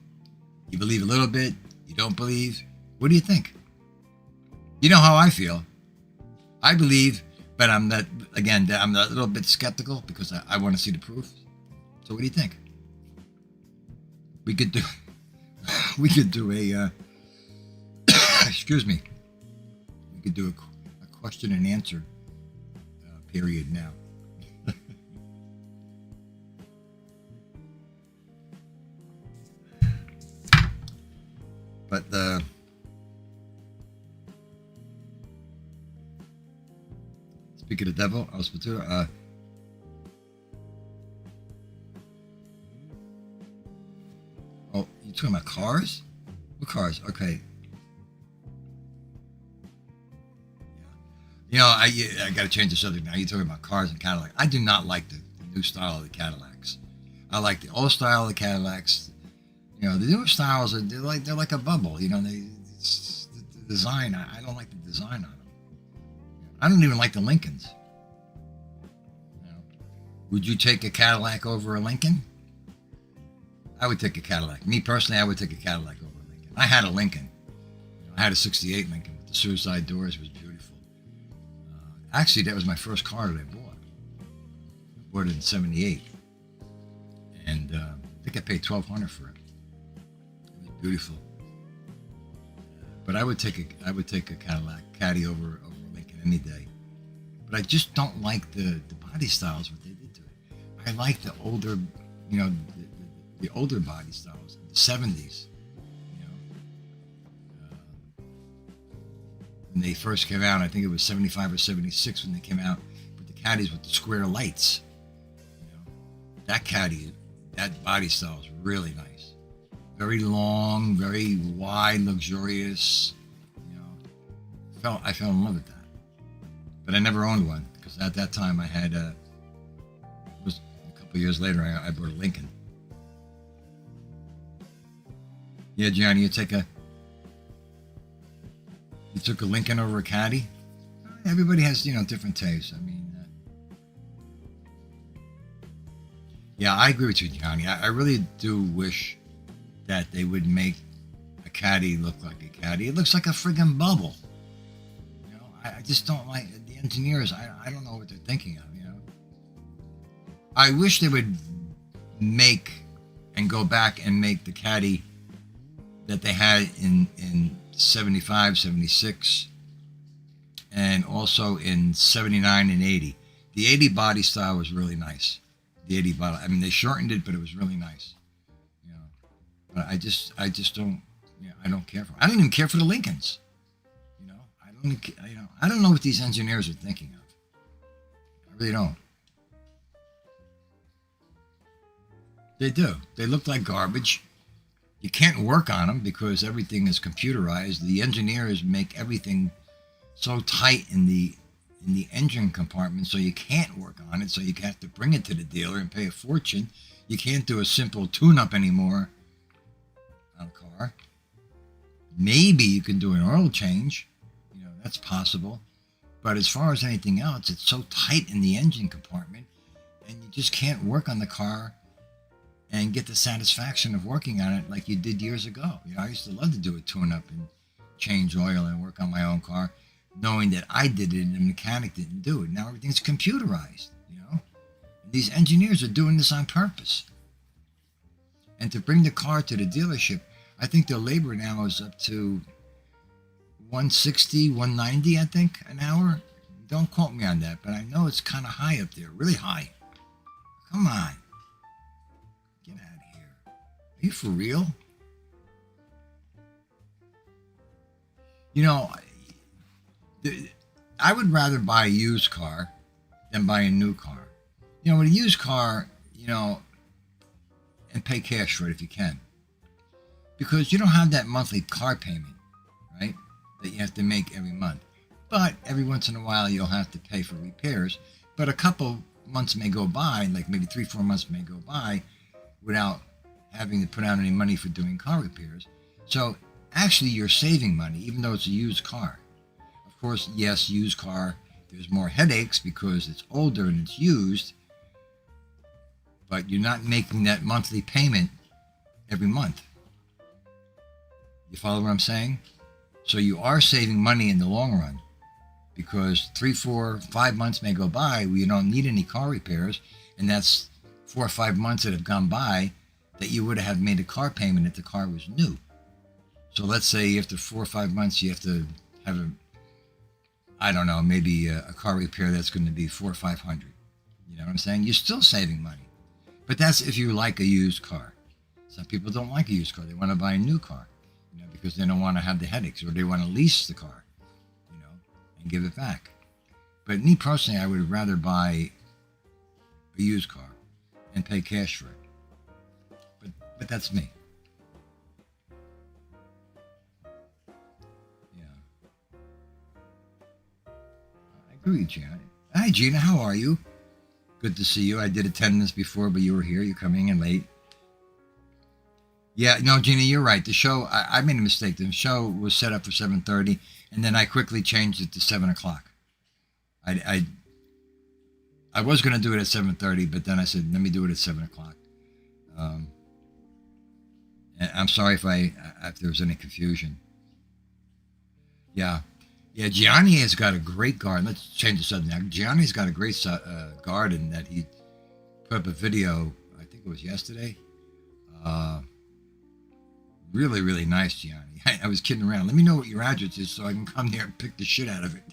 a little bit, you don't believe. What do you think? You know how I feel. I believe, but I'm a little bit skeptical because I want to see the proof. So what do you think? We could do a excuse me. We could do a question and answer period now. But speak of the devil, oh, you talking about cars? What cars? Okay. Yeah. You know, I got to change the subject now. You're talking about cars and Cadillac. I do not like the new style of the Cadillacs. I like the old style of the Cadillacs. You know, the newer styles they're like a bubble. You know, the design. I don't like the design on them. I don't even like the Lincolns. You know, would you take a Cadillac over a Lincoln? I would take a Cadillac. Me personally, I would take a Cadillac over a Lincoln. I had a Lincoln. You know, I had a '68 Lincoln with the suicide doors. It was beautiful. Actually, that was my first car that I bought. I bought it in '78, and I think I paid $1,200 for it. Beautiful, but I would take a Cadillac Caddy over a Lincoln any day. But I just don't like the body styles, what they did to it. I like the older, you know, the older body styles, the '70s. You know, when they first came out, I think it was '75 or '76 when they came out with the Caddies with the square lights. You know, that Caddy, that body style is really nice. Very long, very wide, luxurious. You know, I fell in love with that. But I never owned one because at that time I had it was a couple of years later I bought a Lincoln. Yeah, Gianni, you took a Lincoln over a Caddy. Everybody has, you know, different tastes. I mean, yeah, I agree with you, Gianni. I really do wish that they would make a Caddy look like a Caddy. It looks like a friggin' bubble. You know, I just don't like the engineers. I don't know what they're thinking of, you know. I wish they would make and go back and make the Caddy that they had in 75, 76, and also in 79 and 80. The 80 body style was really nice. The 80 body, I mean, they shortened it, but it was really nice. But I just don't, you know, I don't care for. I don't even care for the Lincolns. You know, I don't know what these engineers are thinking of. I really don't. They do. They look like garbage. You can't work on them because everything is computerized. The engineers make everything so tight in the engine compartment, so you can't work on it. So you have to bring it to the dealer and pay a fortune. You can't do a simple tune-up anymore on a car. Maybe you can do an oil change, you know, that's possible, but as far as anything else, it's so tight in the engine compartment and you just can't work on the car and get the satisfaction of working on it like you did years ago. You know, I used to love to do a tune-up and change oil and work on my own car, knowing that I did it and the mechanic didn't do it. Now everything's computerized, you know. And these engineers are doing this on purpose. And to bring the car to the dealership, I think their labor now is up to 160, 190, I think, an hour. Don't quote me on that, but I know it's kind of high up there, really high. Come on. Get out of here. Are you for real? You know, I would rather buy a used car than buy a new car. You know, with a used car, you know, and pay cash for it if you can. Because you don't have that monthly car payment, right, that you have to make every month. But every once in a while, you'll have to pay for repairs. But a couple months may go by, like maybe 3-4 months may go by, without having to put out any money for doing car repairs. So actually, you're saving money, even though it's a used car. Of course, yes, used car, there's more headaches because it's older and it's used, but you're not making that monthly payment every month. You follow what I'm saying? So you are saving money in the long run, because 3, 4, 5 months may go by where you don't need any car repairs, and that's 4 or 5 months that have gone by that you would have made a car payment if the car was new. So let's say after 4 or 5 months you have to have maybe a car repair that's going to be $400 or $500. You know what I'm saying? You're still saving money, but that's if you like a used car. Some people don't like a used car; they want to buy a new car, you know, because they don't want to have the headaches, or they want to lease the car, you know, and give it back. But me personally, I would rather buy a used car and pay cash for it. But that's me. Gina. Hi, Gina. How are you? Good to see you. I did attend this before, but you were here. You're coming in late. Yeah, no, Gina, you're right. The show, I made a mistake. The show was set up for 7:30, and then I quickly changed it to 7 o'clock. I was going to do it at 7:30, but then I said, let me do it at 7 o'clock. And I'm sorry if there was any confusion. Yeah. Yeah, Gianni has got a great garden. Let's change the subject now. Gianni's got a great garden that he put up a video, I think it was yesterday. Really, really nice, Gianni. I was kidding around. Let me know what your address is so I can come there and pick the shit out of it.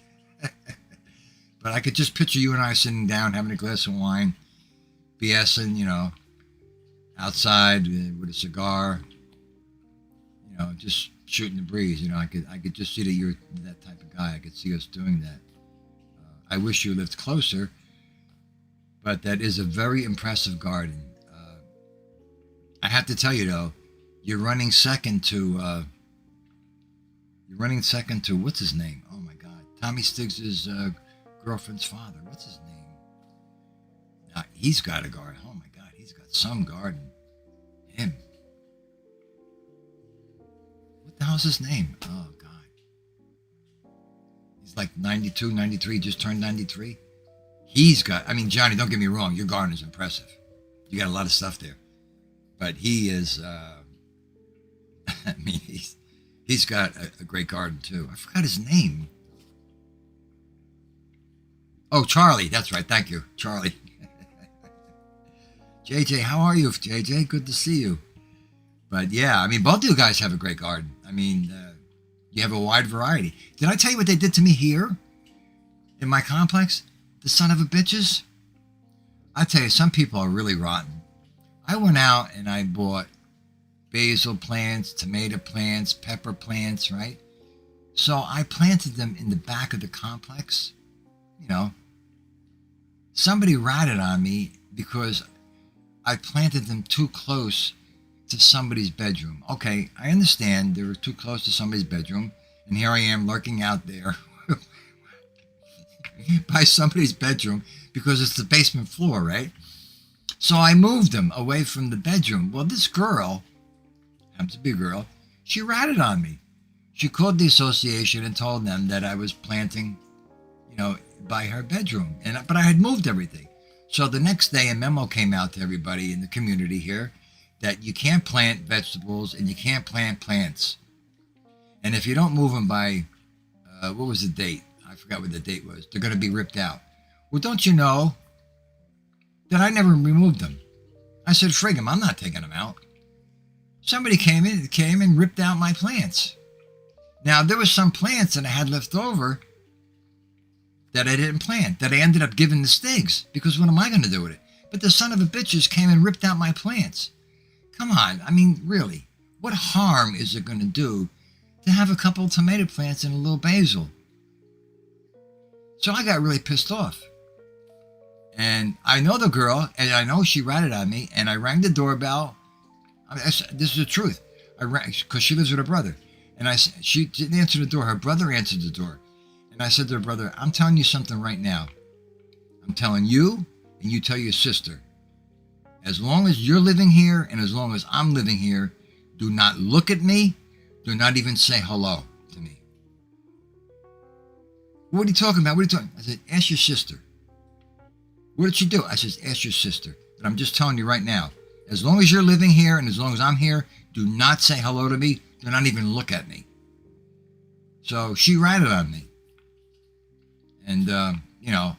But I could just picture you and I sitting down, having a glass of wine, BSing, you know, outside with a cigar, you know, just shooting the breeze. You know, I could just see that you're that type of guy. I could see us doing that. I wish you lived closer, but that is a very impressive garden. I have to tell you though, you're running second to what's his name? Oh my God, Tommy Stiggs' girlfriend's father. What's his name? Now, he's got a garden. Oh my God, he's got some garden. Him. What the hell's his name? Oh, God. He's like 92, 93, just turned 93. He's got, I mean, Johnny, don't get me wrong, your garden is impressive. You got a lot of stuff there. But he is, I mean, he's got a great garden, too. I forgot his name. Oh, Charlie. That's right. Thank you, Charlie. JJ, how are you, JJ? Good to see you. But yeah, I mean, both of you guys have a great garden. I mean, you have a wide variety. Did I tell you what they did to me here in my complex? The son of a bitches. I tell you, some people are really rotten. I went out and I bought basil plants, tomato plants, pepper plants, right? So I planted them in the back of the complex. You know, somebody ratted on me because I planted them too close to somebody's bedroom. Okay, I understand they were too close to somebody's bedroom, and here I am lurking out there by somebody's bedroom because it's the basement floor, right? So I moved them away from the bedroom. Well, this girl, happens to be a girl, she ratted on me. She called the association and told them that I was planting, you know, by her bedroom, but I had moved everything. So the next day, a memo came out to everybody in the community here that you can't plant vegetables and you can't plant plants. And if you don't move them by, what was the date? I forgot what the date was. They're going to be ripped out. Well, don't you know that I never removed them? I said, frig them, I'm not taking them out. Somebody came and ripped out my plants. Now, there were some plants that I had left over that I didn't plant, that I ended up giving the Stigs, because what am I going to do with it? But the son of a bitches came and ripped out my plants. Come on, I mean, really, what harm is it going to do to have a couple of tomato plants and a little basil? So I got really pissed off. And I know the girl, and I know she ratted on me, and I rang the doorbell. This is the truth. I rang, because she lives with her brother. And she didn't answer the door. Her brother answered the door. And I said to her brother, I'm telling you something right now. I'm telling you, and you tell your sister. As long as you're living here, and as long as I'm living here, do not look at me. Do not even say hello to me. What are you talking about? What are you talking about? I said, ask your sister. What did she do? I said, ask your sister. But I'm just telling you right now, as long as you're living here and as long as I'm here, do not say hello to me. Do not even look at me. So she ratted on me. And, you know,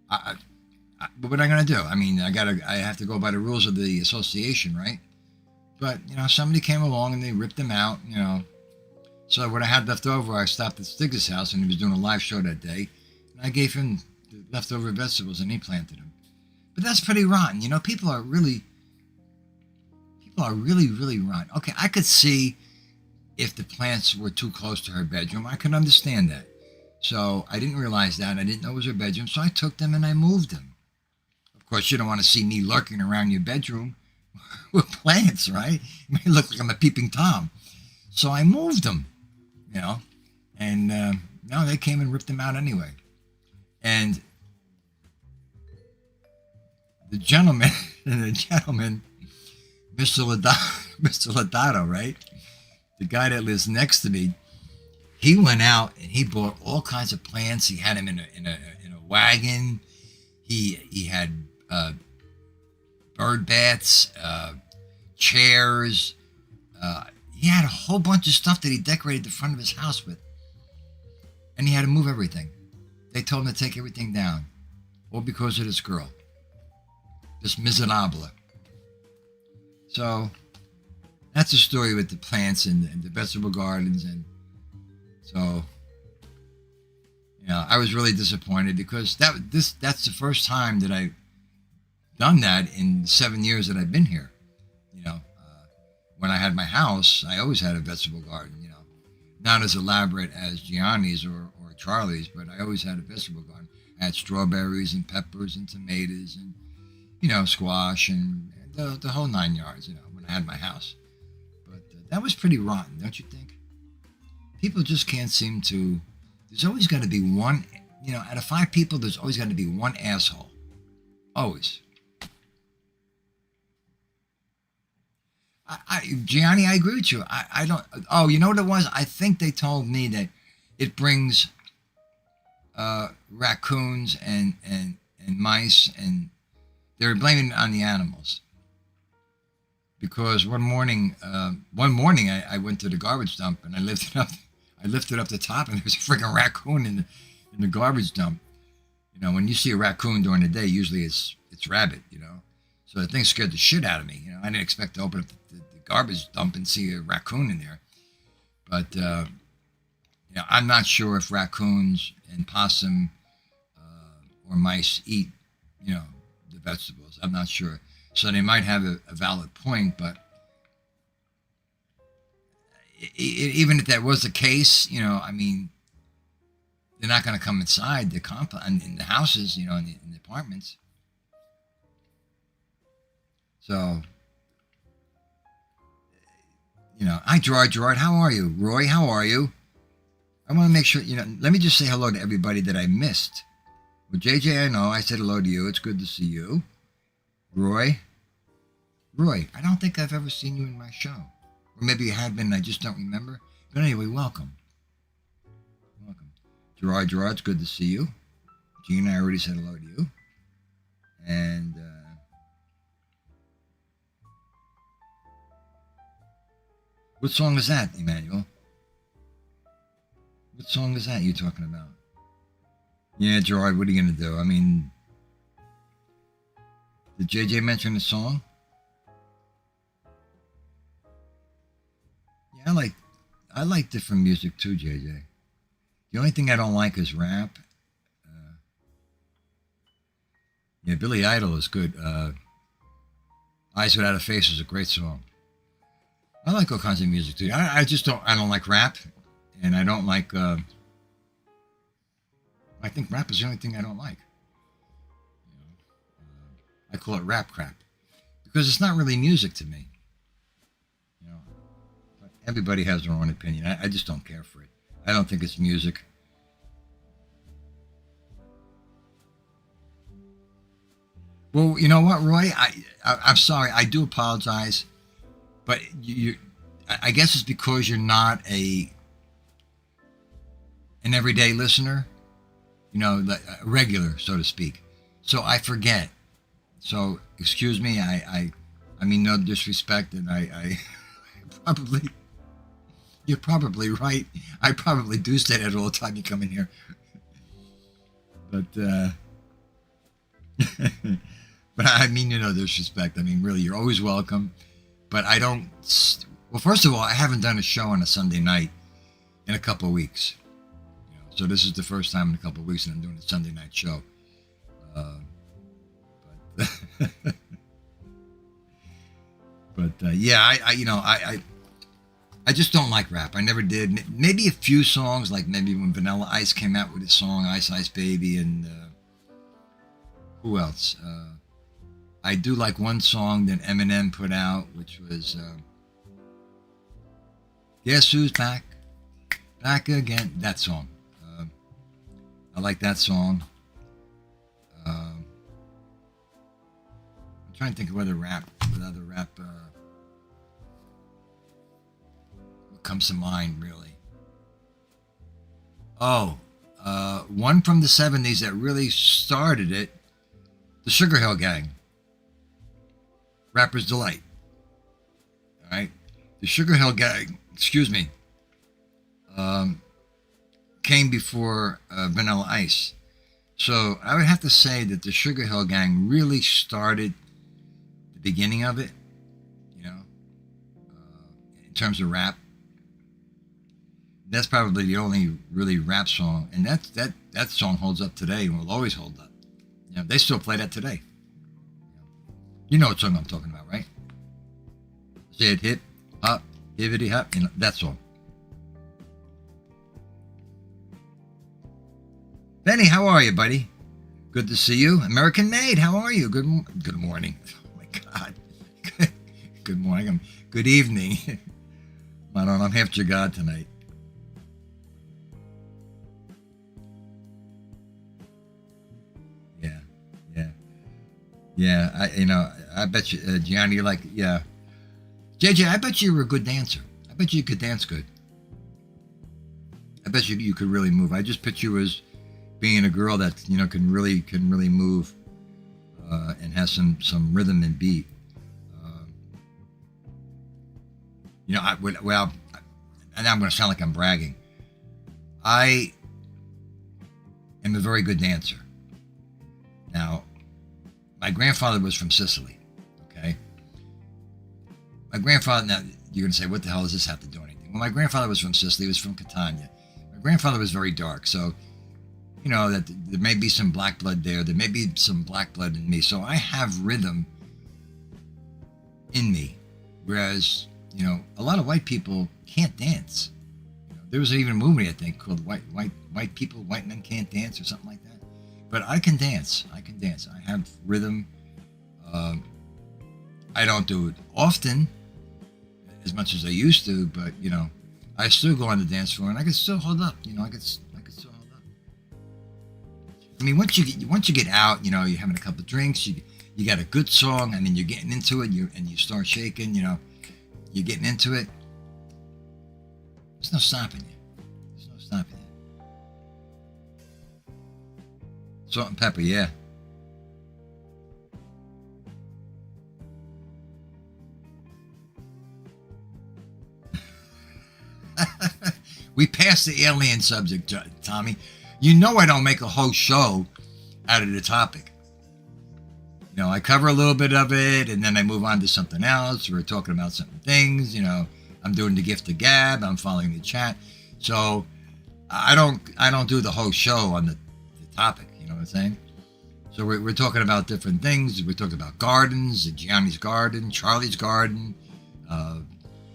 what am I going to do? I mean, I have to go by the rules of the association, right? But, you know, somebody came along and they ripped them out, you know. So what I had left over, I stopped at Stig's house, and he was doing a live show that day. And I gave him the leftover vegetables, and he planted them. But that's pretty rotten. You know, people are really, really rotten. Okay, I could see if the plants were too close to her bedroom. I could understand that. So I didn't realize that. I didn't know it was her bedroom. So I took them and I moved them. Of course, you don't want to see me lurking around your bedroom with plants, right? It may look like I'm a peeping Tom. So I moved them, you know. And no, they came and ripped them out anyway. And the gentleman, Mr. Lodato, right? The guy that lives next to me, he went out and he bought all kinds of plants. He had them in a wagon. He had bird baths, chairs. He had a whole bunch of stuff that he decorated the front of his house with. And he had to move everything. They told him to take everything down. All because of this girl. This miserable. So that's the story with the plants and the vegetable gardens. And so, you know, I was really disappointed because that's the first time that I've done that in 7 years that I've been here. You know, when I had my house, I always had a vegetable garden, you know, not as elaborate as Gianni's or Charlie's, but I always had a vegetable garden. I had strawberries and peppers and tomatoes and, you know, squash and the whole 9 yards, you know, when I had my house. But that was pretty rotten, don't you think? People just can't seem to, there's always got to be one, you know, out of 5 people, there's always got to be one asshole. Always. Gianni, I agree with you. I don't, oh, you know what it was? I think they told me that it brings raccoons and mice, and they were blaming it on the animals. Because one morning I went to the garbage dump and I lifted up the top, and there was a freaking raccoon in the garbage dump. You know, when you see a raccoon during the day, usually it's rabbit, you know. So the thing scared the shit out of me. You know, I didn't expect to open up the garbage dump and see a raccoon in there. But you know, I'm not sure if raccoons and possum or mice eat, you know, the vegetables. I'm not sure. So they might have a valid point, but even if that was the case, you know, I mean, they're not going to come inside the compound, in the houses, you know, in the apartments. So, you know, hi, Gerard, how are you? Roy, how are you? I want to make sure, you know, let me just say hello to everybody that I missed. Well, JJ, I know, I said hello to you. It's good to see you. Roy, I don't think I've ever seen you in my show. Or maybe you have been and I just don't remember. But anyway, welcome. Gerard, it's good to see you. Gene, I already said hello to you. And what song is that, Emmanuel? What song is that you're talking about? Yeah, Gerard, what are you going to do? I mean, did JJ mention the song? Yeah, I like different music too, JJ. The only thing I don't like is rap. Yeah, Billy Idol is good. Eyes Without a Face is a great song. I like all kinds of music too. I just don't. I don't like rap, and I don't like. I think rap is the only thing I don't like. I call it rap crap because it's not really music to me. But everybody has their own opinion. I just don't care for it. I don't think it's music. Well, you know what, Roy? I'm sorry. I do apologize, but I guess it's because you're not an everyday listener, like a regular, so to speak. So I forget. So excuse me. I mean no disrespect, and I probably, you're probably right. I probably do say that all the time you come in here, but. But I mean, no disrespect. I mean, really, you're always welcome. But I don't. Well, first of all, I haven't done a show on a Sunday night in a couple of weeks. So this is the first time in a couple of weeks that I'm doing a Sunday night show. Yeah, I just don't like rap. I never did. Maybe a few songs, like maybe when Vanilla Ice came out with his song "Ice Ice Baby," and who else? I do like one song that Eminem put out, which was "Guess Who's Back, Back Again." That song. I like that song. I'm trying to think of other rap. What comes to mind, really? Oh, one from the '70s that really started it. The Sugar Hill Gang. Rapper's Delight. All right. The Sugar Hill Gang, came before Vanilla Ice. So I would have to say that the Sugar Hill Gang really started the beginning of it, in terms of rap. That's probably the only really rap song. And that song holds up today and will always hold up. They still play that today. You know what song I'm talking about, right? Say it, hip, hop, hippity hop, that song. Benny, how are you, buddy? Good to see you. American Made, how are you? Good morning. Oh my God. Good morning. Good evening. I don't know, I'm half your God tonight. Yeah, I bet you, Gianni, you're like, yeah. JJ, I bet you were a good dancer. I bet you could dance good. I bet you could really move. I just picture you as being a girl that, can really move and has some rhythm and beat. And I'm going to sound like I'm bragging. I am a very good dancer. Now, my grandfather was from Sicily, okay? My grandfather, now you're going to say, what the hell does this have to do anything? Well, my grandfather was from Sicily. He was from Catania. My grandfather was very dark, so, that there may be some black blood there. There may be some black blood in me. So I have rhythm in me, whereas, a lot of white people can't dance. There was even a movie, I think, called White Men Can't Dance or something like that. But I can dance. I have rhythm. I don't do it often, as much as I used to, but, I still go on the dance floor and I can still hold up. I can still hold up. I mean, once you get out, you're having a couple of drinks, you got a good song, and then you're getting into it, and you start shaking, you're getting into it. There's no stopping you. Salt and pepper, yeah. We passed the alien subject, Tommy. I don't make a whole show out of the topic. I cover a little bit of it, and then I move on to something else. We're talking about certain things, I'm doing the gift of gab. I'm following the chat. So I don't do the whole show on the topic. You know what I'm saying? So we're talking about different things. We're talking about gardens, Gianni's garden, Charlie's garden,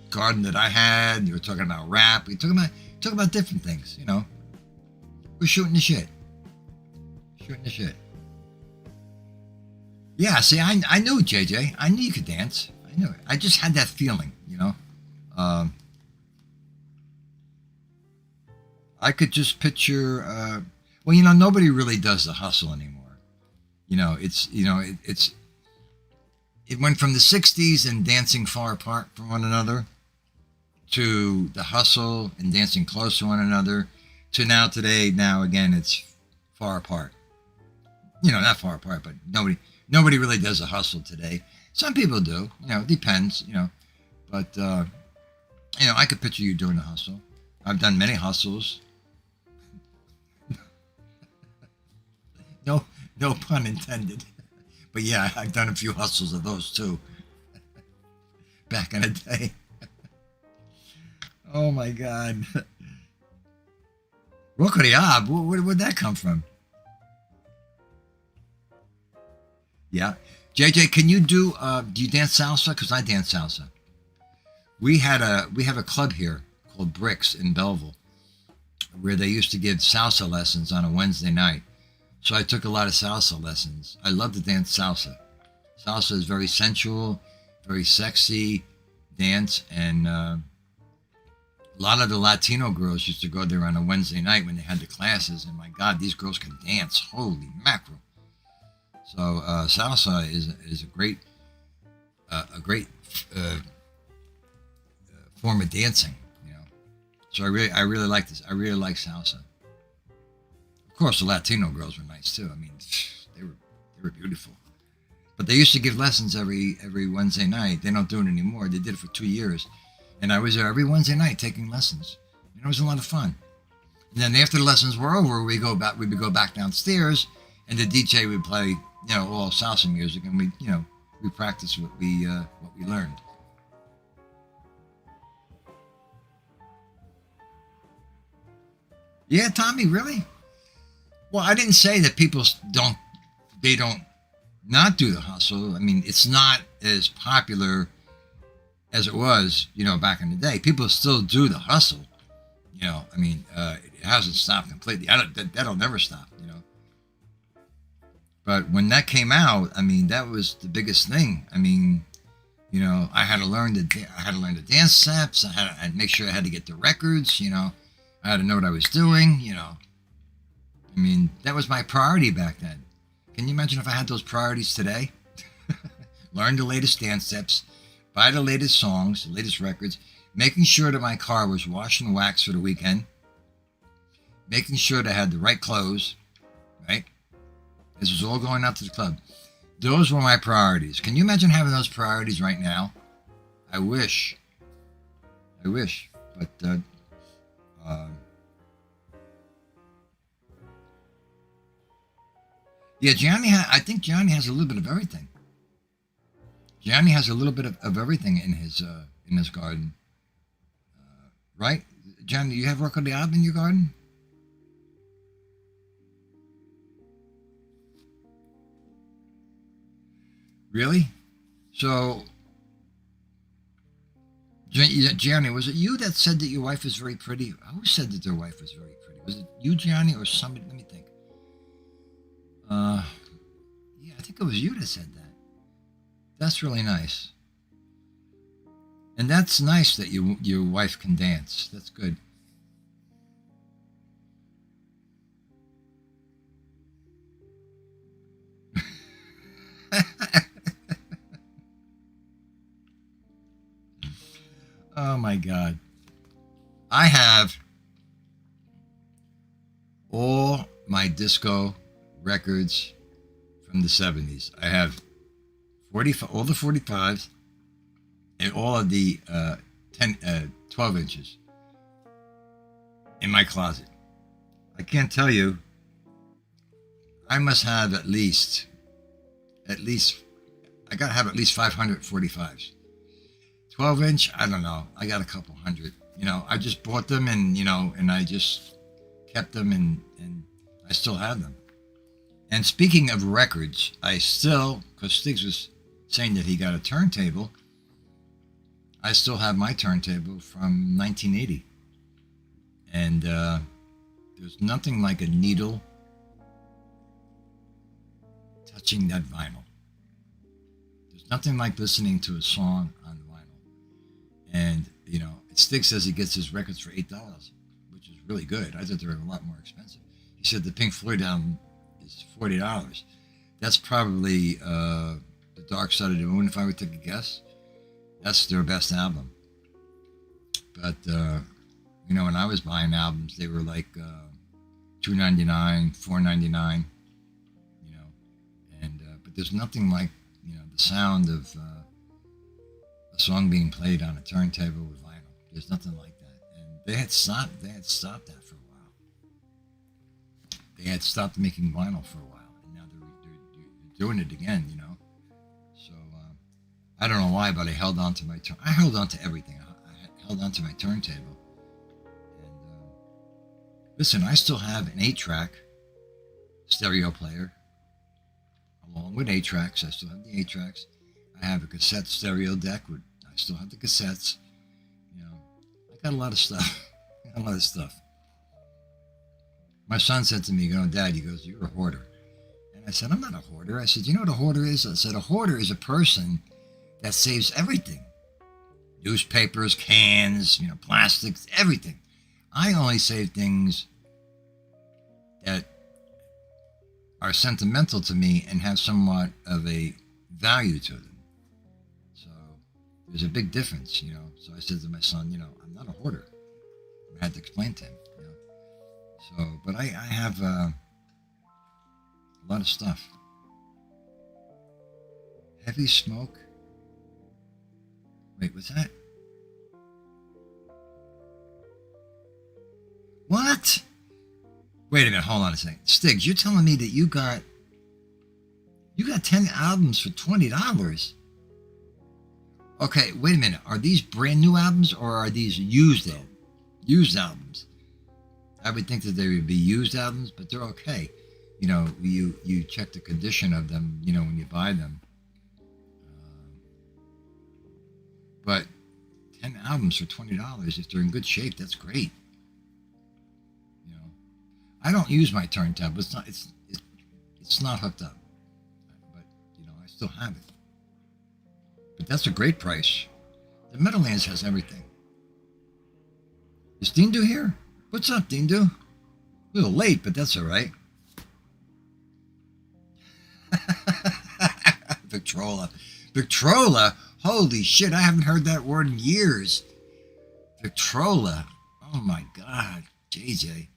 garden that I had. We're talking about rap. We're talking about different things. You know, we're shooting the shit. Shooting the shit. Yeah. See, I knew it, JJ. I knew you could dance. I knew it. I just had that feeling. You know. I could just picture. Well, you know, nobody really does the hustle anymore. You know, it went from the 60s and dancing far apart from one another to the hustle and dancing close to one another to today, again, it's far apart. You know, not far apart, but nobody really does the hustle today. Some people do, you know, it depends, you know, but, you know, I could picture you doing the hustle. I've done many hustles. No pun intended. But yeah, I've done a few hustles of those too. Back in the day. Oh my God. Rokariab, where'd that come from? Yeah. JJ, can you do you dance salsa? Because I dance salsa. We have a club here called Bricks in Belleville where they used to give salsa lessons on a Wednesday night. So I took a lot of salsa lessons. I love to dance salsa. Salsa is very sensual, very sexy dance, and a lot of the Latino girls used to go there on a Wednesday night when they had the classes, and my God, these girls can dance. Holy mackerel. So salsa is a great form of dancing, you know. So I really like this. I really like salsa. Of course, the Latino girls were nice too. I mean, they were beautiful. But they used to give lessons every Wednesday night. They don't do it anymore. They did it for 2 years, and I was there every Wednesday night taking lessons. And it was a lot of fun. And then after the lessons were over, we would go back downstairs, and the DJ would play, you know, all salsa music, and we practiced what we learned. Yeah, Tommy, really? Well, I didn't say that people don't not do the hustle. I mean, it's not as popular as it was, you know, back in the day. People still do the hustle. You know, I mean, it hasn't stopped completely. That'll never stop, you know. But when that came out, I mean, that was the biggest thing. I mean, you know, I had to learn the dance steps. I had to make sure I had to get the records, you know. I had to know what I was doing, you know. I mean, that was my priority back then. Can you imagine if I had those priorities today? Learn the latest dance steps, buy the latest songs, the latest records, making sure that my car was washed and waxed for the weekend, making sure that I had the right clothes, right? This was all going out to the club. Those were my priorities. Can you imagine having those priorities right now? I wish. But, yeah, I think Gianni has a little bit of everything. Gianni has a little bit of everything in his garden. Right? Gianni, do you have Rocco Diab in your garden? Really? So, Gianni, was it you that said that your wife was very pretty? Who said that their wife was very pretty? Was it you, Gianni, or somebody? Let me think. Yeah, I think it was you that said that. That's really nice. And that's nice that your wife can dance. That's good. Oh my God. I have all my disco records from the 70s. I have all the 45s and all of the 12 inches in my closet. I can't tell you. I must have at least I gotta have at least 545s. 12-inch, I don't know. I got a couple hundred. I just bought them and, and I just kept them and I still have them. And speaking of records, I still, because Stiggs was saying that he got a turntable, I still have my turntable from 1980. And there's nothing like a needle touching that vinyl. There's nothing like listening to a song on vinyl. And, Stiggs says he gets his records for $8, which is really good. I thought they were a lot more expensive. He said the Pink Floyd album is $40. That's probably The Dark Side of the Moon, if I would take a guess. That's their best album. But, when I was buying albums, they were like $2.99, $4.99, but there's nothing like, the sound of a song being played on a turntable with vinyl. There's nothing like that. And they had stopped that for a while. They had stopped making vinyl for a while, and now they're doing it again, So I don't know why, but I held on to I held on to everything. I held on to my turntable. And listen, I still have an 8-track stereo player, along with 8 tracks. I still have the 8 tracks. I have a cassette stereo deck. I still have the cassettes. I got a lot of stuff. My son said to me, Dad, he goes, you're a hoarder. And I said, I'm not a hoarder. I said, you know what a hoarder is? I said, a hoarder is a person that saves everything. Newspapers, cans, plastics, everything. I only save things that are sentimental to me and have somewhat of a value to them. So there's a big difference, So I said to my son, I'm not a hoarder. I had to explain to him, So, but I have a lot of stuff. Heavy Smoke. Wait, what's that? What? Wait a minute, hold on a second. Stiggs, you're telling me that you got 10 albums for $20. Okay, wait a minute. Are these brand new albums or are these used albums? I would think that they would be used albums, but they're okay. You check the condition of them, when you buy them. But 10 albums for $20, if they're in good shape, that's great. I don't use my turntable. It's not hooked up, but I still have it. But that's a great price. The Meadowlands has everything. Is Dindu here? What's up, Dindu? A little late, but that's all right. Victrola. Holy shit! I haven't heard that word in years. Victrola. Oh my God, JJ.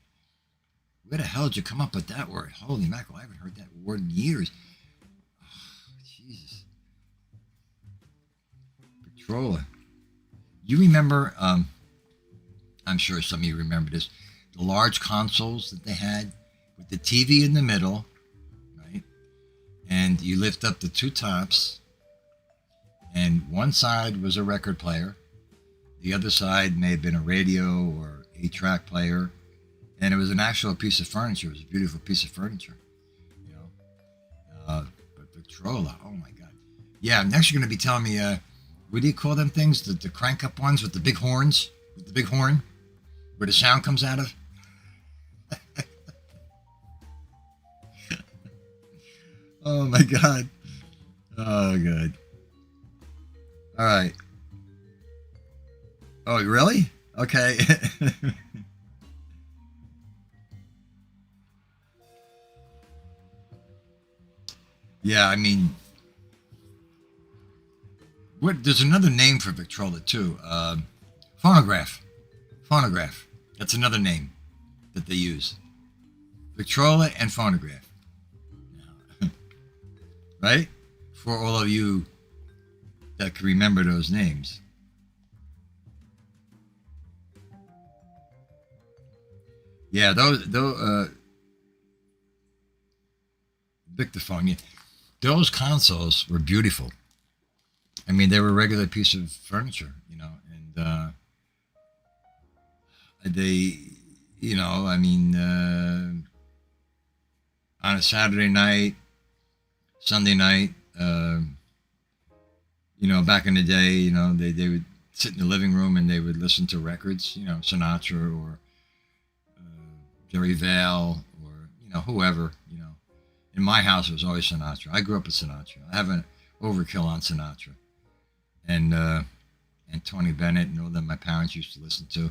Where the hell did you come up with that word? Holy mackerel, I haven't heard that word in years. Oh, Jesus. Victrola. You remember, I'm sure some of you remember this, the large consoles that they had with the TV in the middle, right? And you lift up the 2 tops, and one side was a record player. The other side may have been a radio or 8-track player. And it was an actual piece of furniture. It was a beautiful piece of furniture, But Victrola, oh my God. Yeah, next you're going to be telling me, what do you call them things? The crank up ones with the big horns? With the big horn? Where the sound comes out of? Oh my God. Oh, good. All right. Oh, really? Okay. Yeah, I mean, there's another name for Victrola too. Phonograph. That's another name that they use. Victrola and phonograph. Right? For all of you that can remember those names. Yeah, those Dictaphone. Yeah. Those consoles were beautiful. I mean, they were a regular piece of furniture, and they, I mean, on a Saturday night, Sunday night, back in the day, they would sit in the living room and they would listen to records, Sinatra or Jerry Vale or, whoever, In my house, it was always Sinatra. I grew up with Sinatra. I have an overkill on Sinatra. And Tony Bennett and all that my parents used to listen to.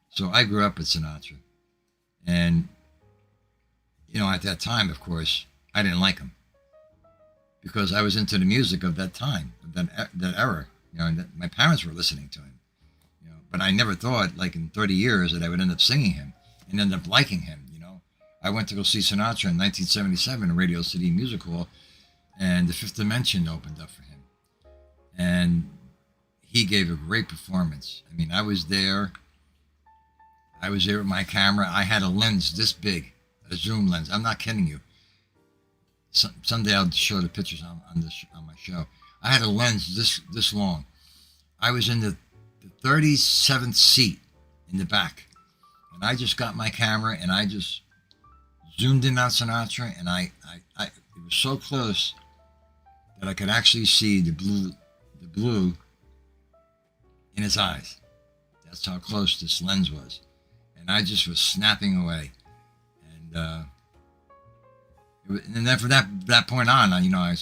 So I grew up with Sinatra. And, at that time, of course, I didn't like him. Because I was into the music of that time, of that era. And that my parents were listening to him. But I never thought, like in 30 years, that I would end up singing him and end up liking him. I went to go see Sinatra in 1977 at Radio City Music Hall, and the Fifth Dimension opened up for him. And he gave a great performance. I mean, I was there with my camera. I had a lens this big, a zoom lens. I'm not kidding you. Someday I'll show the pictures on my show. I had a lens this long. I was in the 37th seat in the back, and I just got my camera and I just zoomed in on Sinatra, and it was so close that I could actually see the blue in his eyes. That's how close this lens was, and I just was snapping away, and then from that point on, I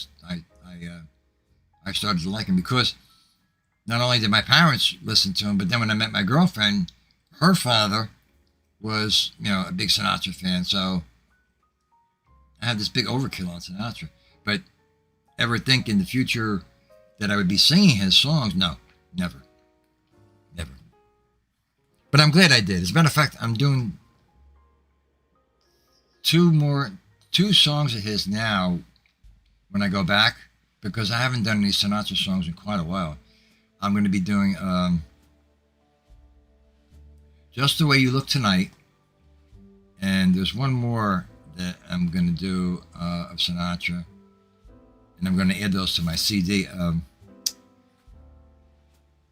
started to like him because not only did my parents listen to him, but then when I met my girlfriend, her father was a big Sinatra fan, so I had this big overkill on Sinatra. But ever think in the future that I would be singing his songs? No, never. But I'm glad I did. As a matter of fact, I'm doing two songs of his now when I go back, because I haven't done any Sinatra songs in quite a while. I'm going to be doing Just the Way You Look Tonight, and there's one more that I'm going to do of Sinatra, and I'm going to add those to my CD. I'm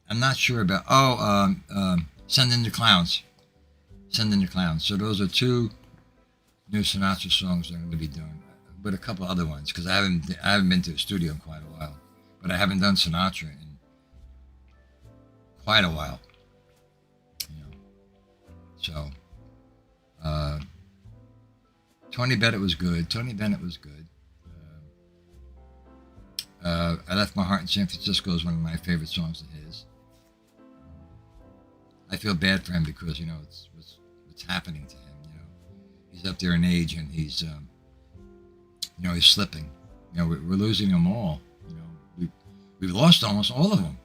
not sure about, Send in the Clowns. Send in the Clowns. So those are two new Sinatra songs that I'm going to be doing, with a couple other ones, because I haven't been to the studio in quite a while, but I haven't done Sinatra in quite a while, So, Tony Bennett was good. I Left My Heart in San Francisco is one of my favorite songs of his. I feel bad for him because, it's what's happening to him, He's up there in age and he's, he's slipping. We're losing them all. We've lost almost all of them.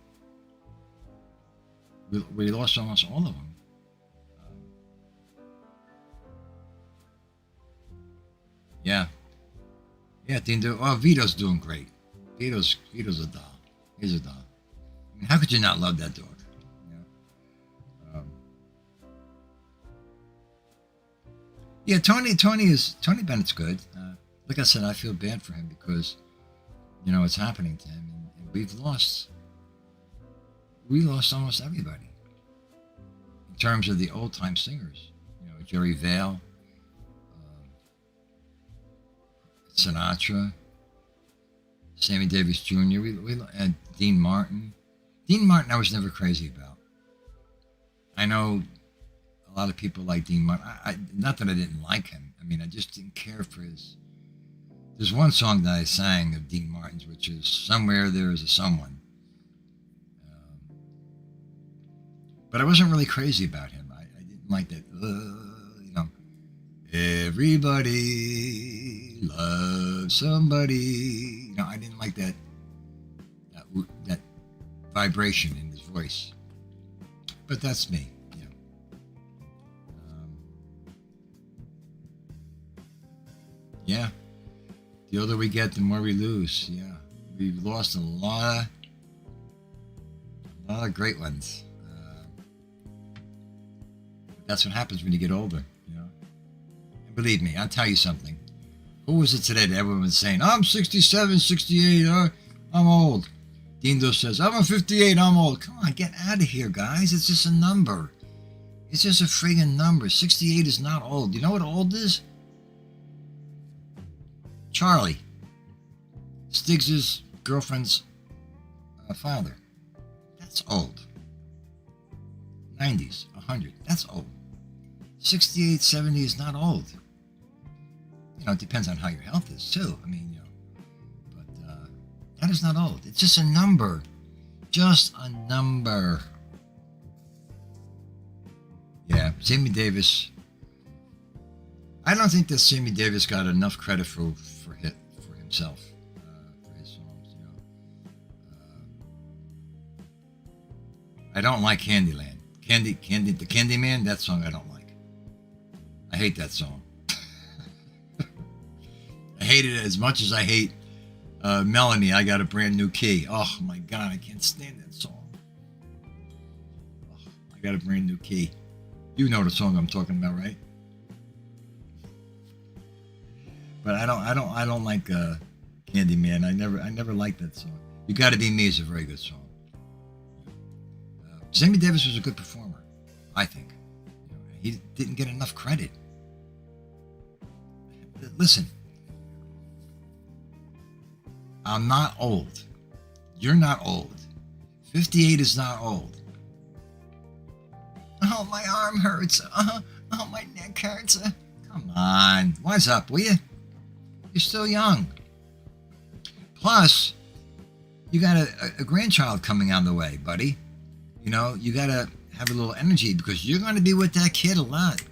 We lost almost all of them. Yeah, Dean. Vito's doing great. Vito's a doll. He's a doll. I mean, how could you not love that dog? Tony Bennett's good. Like I said, I feel bad for him because, it's happening to him, and we lost almost everybody in terms of the old time singers. Jerry Vale, Sinatra, Sammy Davis Jr., and Dean Martin. Dean Martin I was never crazy about. I know a lot of people like Dean Martin. Not that I didn't like him. I mean, I just didn't care for his... There's one song that I sang of Dean Martin's, which is Somewhere There Is a Someone. But I wasn't really crazy about him. I didn't like that, everybody loves somebody. I didn't like that vibration in his voice. But that's me. The older we get, the more we lose. We've lost a lot of great ones. That's what happens when you get older. And believe me, I'll tell you something. Who was it today that everyone was saying, I'm 67, 68, I'm old? Dindo says, I'm a 58, I'm old. Come on, get out of here, guys. It's just a number. It's just a friggin' number. 68 is not old. You know what old is? Charlie, Stiggs' girlfriend's father. That's old. 90s, 100. That's old. 68, 70 is not old. You know, it depends on how your health is, too. I mean, you know, but that is not old. It's just a number. Just a number. Yeah, Sammy Davis. I don't think that Sammy Davis got enough credit for himself, for his songs. You know, I don't like Candyland. The Candyman. That song I don't like. I hate that song. I hate it as much as I hate Melanie. I Got a Brand New Key. Oh my God, I can't stand that song. Oh, I Got a Brand New Key. You know the song I'm talking about, right? But I don't like Candyman. I never liked that song. You Got to Be Me is a very good song. Sammy Davis was a good performer, I think. He didn't get enough credit. Listen, I'm not old. You're not old. 58 is not old. Oh, my arm hurts. Oh, my neck hurts. Come on. Wise up, will you? You're still young. Plus, you got a grandchild coming on the way, buddy. You know, you got to have a little energy because you're going to be with that kid a lot.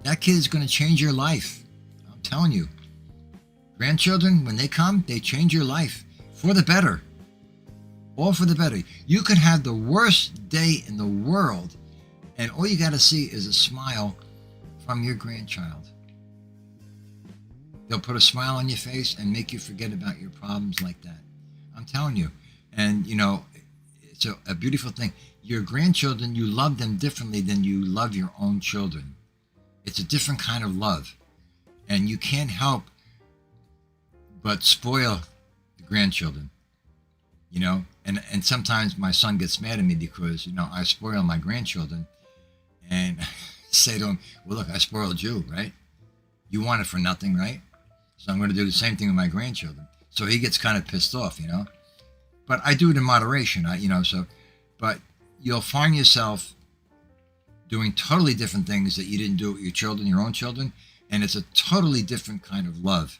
That kid is going to change your life. I'm telling you. Grandchildren, when they come, they change your life for the better. All for the better. You could have the worst day in the world, and all you got to see is a smile from your grandchild. They'll put a smile on your face and make you forget about your problems like that. I'm telling you. And, you know, it's a beautiful thing. Your grandchildren, you love them differently than you love your own children. It's a different kind of love. And you can't help but spoil the grandchildren, you know? And sometimes my son gets mad at me because, you know, I spoil my grandchildren and say to him, well, look, I spoiled you, right? You want it for nothing, right? So I'm going to do the same thing with my grandchildren. So he gets kind of pissed off, you know? But I do it in moderation, but you'll find yourself doing totally different things that you didn't do with your children, your own children, and it's a totally different kind of love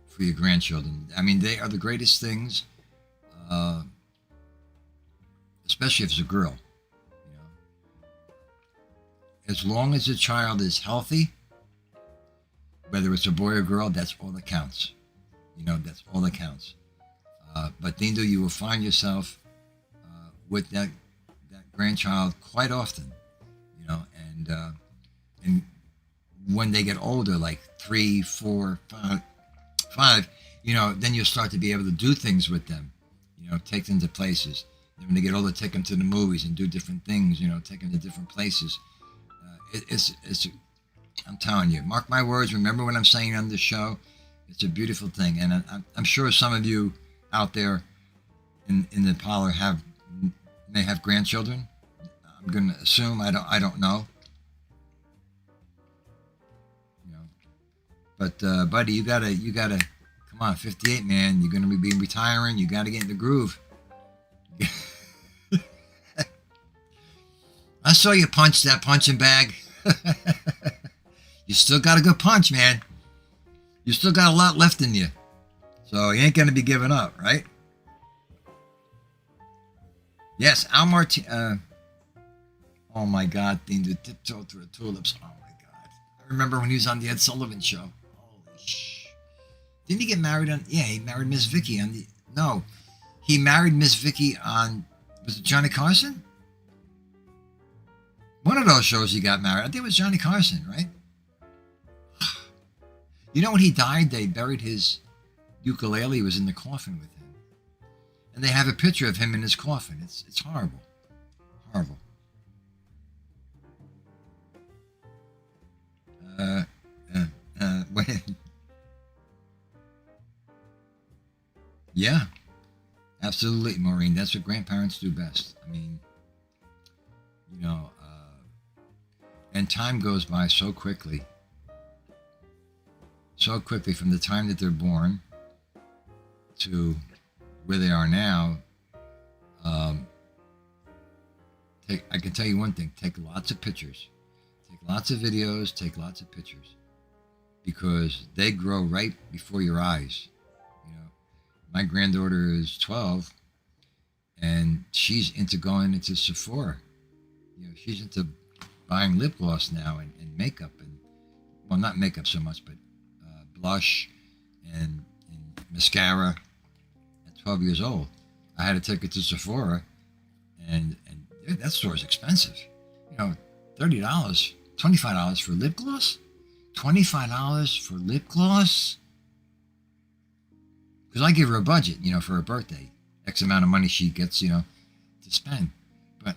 for your grandchildren. I mean, they are the greatest things, especially if it's a girl. You know, as long as the child is healthy, whether it's a boy or girl, that's all that counts. You know, that's all that counts. But Dindo, you will find yourself with that grandchild quite often, you know, and when they get older, like 3, 4, 5, you know, then you'll start to be able to do things with them, you know, take them to places. And when they get older, take them to the movies and do different things, you know, take them to different places. I'm telling you, mark my words. Remember what I'm saying on this show. It's a beautiful thing, and I'm sure some of you out there in the parlor may have grandchildren. I'm going to assume. I don't know. You know, but buddy, you gotta come on, 58, man. You're going to be retiring. You got to get in the groove. I saw you punch that punching bag. You still got a good punch, man. You still got a lot left in you. So you ain't going to be giving up, right? Yes, Al Martin. Oh, my God. The tiptoe through the tulips. Oh, my God. I remember when he was on the Ed Sullivan Show. Holy sh! Didn't he get married on... Yeah, he married Miss Vicky on the... No. He married Miss Vicky on... Was it Johnny Carson? One of those shows he got married. I think it was Johnny Carson, right? You know when he died, they buried his ukulele. He was in the coffin with him. And they have a picture of him in his coffin. It's horrible. Horrible. Yeah. Absolutely, Maureen. That's what grandparents do best. I mean, and time goes by so quickly. So quickly from the time that they're born to where they are now. I can tell you one thing, take lots of pictures, take lots of videos, take lots of pictures, because they grow right before your eyes. My granddaughter is 12, and she's into going into Sephora. She's into buying lip gloss now and makeup, and well, not makeup so much, but blush and mascara at 12 years old. I had to take her to Sephora, and that store is expensive. $30, $25 for lip gloss? $25 for lip gloss? Because I give her a budget, for her birthday. X amount of money she gets, to spend. But,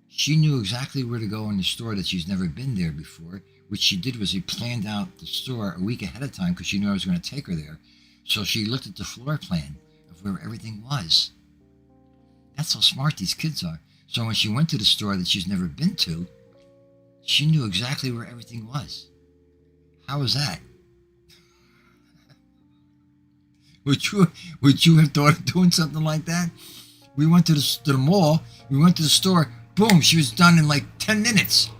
she knew exactly where to go in the store that she's never been there before. What she did was she planned out the store a week ahead of time because she knew I was going to take her there. So she looked at the floor plan of where everything was. That's how smart these kids are. So when she went to the store that she's never been to, she knew exactly where everything was. How was that? Would you have thought of doing something like that? We went to the mall, we went to the store, boom, she was done in 10 minutes.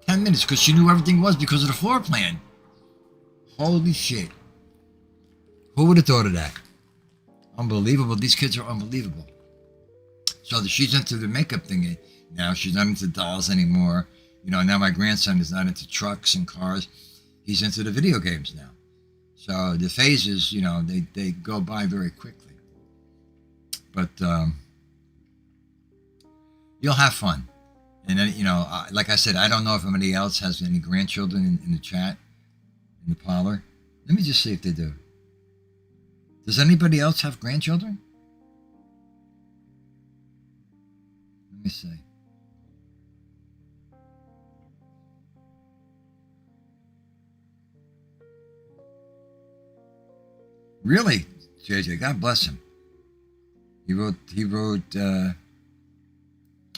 10 minutes, because she knew everything was because of the floor plan. Holy shit. Who would have thought of that? Unbelievable. These kids are unbelievable. So she's into the makeup thing now. She's not into dolls anymore. Now my grandson is not into trucks and cars. He's into the video games now. So the phases, they go by very quickly. But you'll have fun. And then, like I said, I don't know if anybody else has any grandchildren in the chat, in the parlor. Let me just see if they do. Does anybody else have grandchildren? Let me see. Really? JJ, God bless him. He wrote,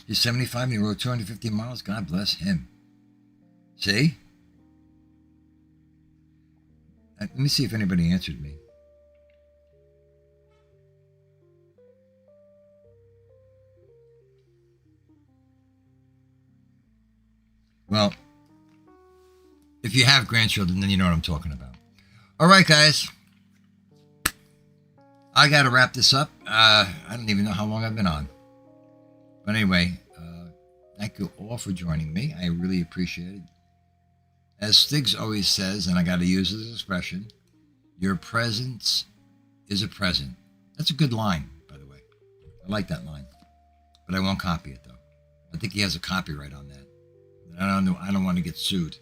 he's 75 and he wrote 250 miles. God bless him. See? Let me see if anybody answered me. Well, if you have grandchildren, then you know what I'm talking about. All right, guys. I got to wrap this up. I don't even know how long I've been on. But anyway, thank you all for joining me. I really appreciate it. As Stiggs always says, and I got to use this expression, your presence is a present. That's a good line, by the way. I like that line. But I won't copy it, though. I think he has a copyright on that. I don't want to get sued.